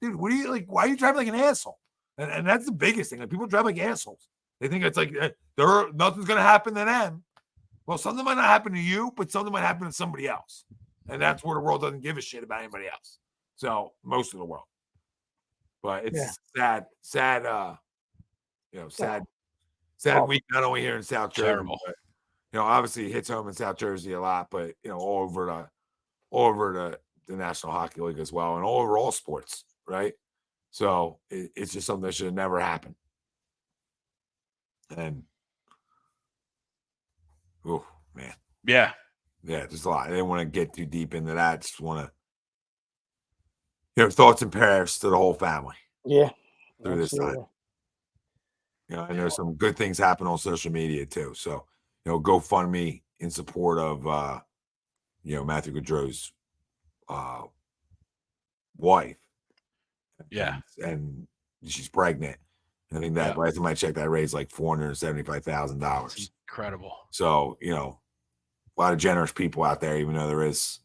dude, what are you like? Why are you driving like an asshole? And that's the biggest thing. Like people drive like assholes. They think it's like nothing's gonna happen to them. Well, something might not happen to you, but something might happen to somebody else, and that's where the world doesn't give a shit about anybody else. So most of the world. But it's sad week, not only here in South Jersey, terrible. But, obviously it hits home in South Jersey a lot, but, all over the National Hockey League as well, and all over all sports, right? So it's just something that should have never happened. And, oh, man. Yeah. Yeah, just a lot. I didn't want to get too deep into that. Just want to, thoughts and prayers to the whole family. Yeah. Through this time. I know some good things happen on social media too. So, GoFundMe in support of, Matthew Gaudreau's wife. Yeah. And she's pregnant. I think that last time I checked, that raised like $475,000. Incredible. So, a lot of generous people out there, even though there is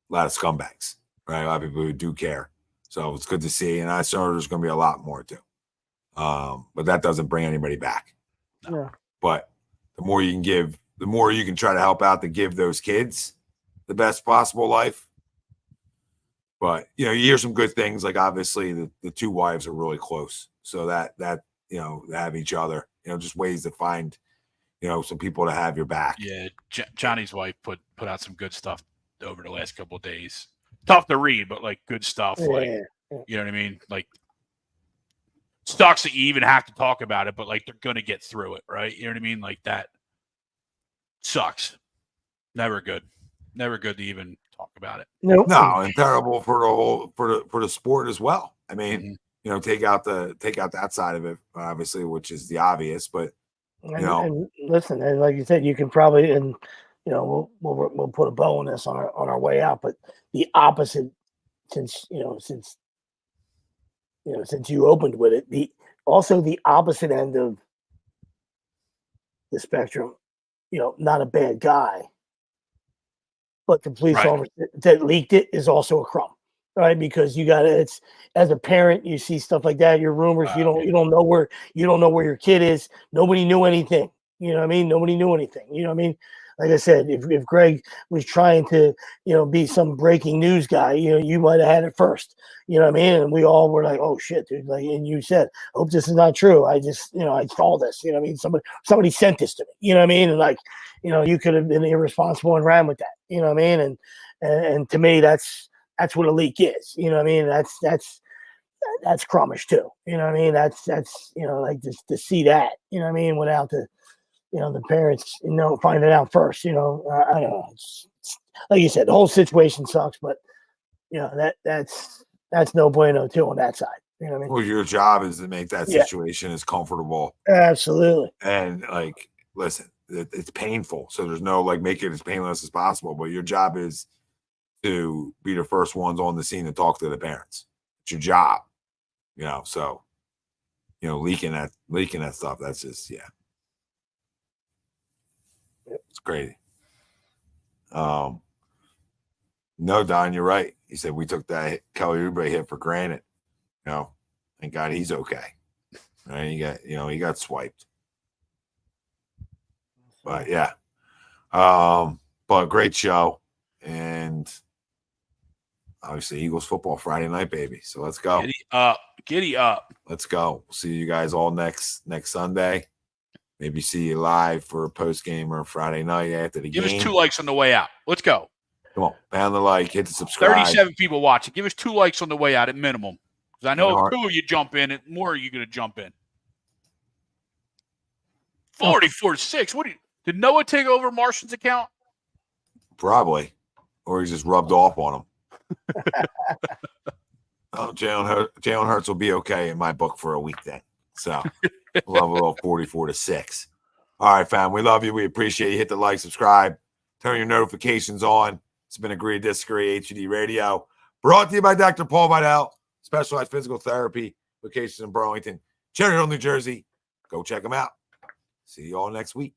a lot of scumbags. Right, a lot of people who do care, so it's good to see, and I saw there's going to be a lot more too. But that doesn't bring anybody back. No. Yeah. But the more you can give, the more you can try to help out to give those kids the best possible life. But you hear some good things, like obviously the 2 wives are really close, so that they have each other. Just ways to find some people to have your back. Yeah, Johnny's wife put out some good stuff over the last couple of days. Tough to read, but like good stuff. Yeah. Like, you know what I mean? Like, sucks that you even have to talk about it, but like they're gonna get through it, right? You know what I mean? Like that sucks. Never good. Never good to even talk about it. Nope. No, and terrible for the whole for the sport as well. I mean, take out that side of it, obviously, which is the obvious, but and listen, and like you said, you can probably we'll put a bow on this on our way out, but the opposite, since you opened with it, the opposite end of the spectrum, not a bad guy, but the police officer that leaked it is also a crumb, right? Because it's as a parent, you see stuff like that, your rumors, you don't know where your kid is. Nobody knew anything. You know what I mean? Nobody knew anything. You know what I mean? Like I said, if Greg was trying to, be some breaking news guy, you might have had it first. You know what I mean? And we all were like, "Oh shit, dude!" Like, and you said, "Hope this is not true." I just, I saw this. You know what I mean? Somebody sent this to me. You know what I mean? And like, you could have been irresponsible and ran with that. You know what I mean? And to me, that's what a leak is. You know what I mean? That's crummish too. You know what I mean? That's like just to see that. You know what I mean? Without the the parents, find it out first. I don't know. It's, like you said, the whole situation sucks, but that's no bueno too on that side. You know what I mean? Well, your job is to make that Yeah. situation as comfortable. Absolutely. And like, listen, it's painful. So there's no like make it as painless as possible. But your job is to be the first ones on the scene to talk to the parents. It's your job, So, leaking that stuff. That's just it's crazy. No, Don, you're right. He said we took that Kelly Oubre hit for granted. Thank God he's okay. Right? He got swiped. But yeah. But great show. And obviously Eagles football Friday night, baby. So let's go. Giddy up. Let's go. We'll see you guys all next Sunday. Maybe see you live for a post game or Friday night after the game. Give us 2 likes on the way out. Let's go. Come on, pound the like, hit the subscribe. 37 people watching. Give us 2 likes on the way out at minimum. Because I know if 2 of you jump in, and more are you going to jump in. 44-6. Did Noah take over Martian's account? Probably. Or he just rubbed off on him. Jalen Hurts will be okay in my book for a week then. So we'll have a little 44-6. All right, fam. We love you. We appreciate you. Hit the like, subscribe, turn your notifications on. It's been Agree to Disagree HUD Radio. Brought to you by Dr. Paul Vidal, Specialized Physical Therapy, locations in Burlington, Cherry Hill, New Jersey. Go check them out. See you all next week.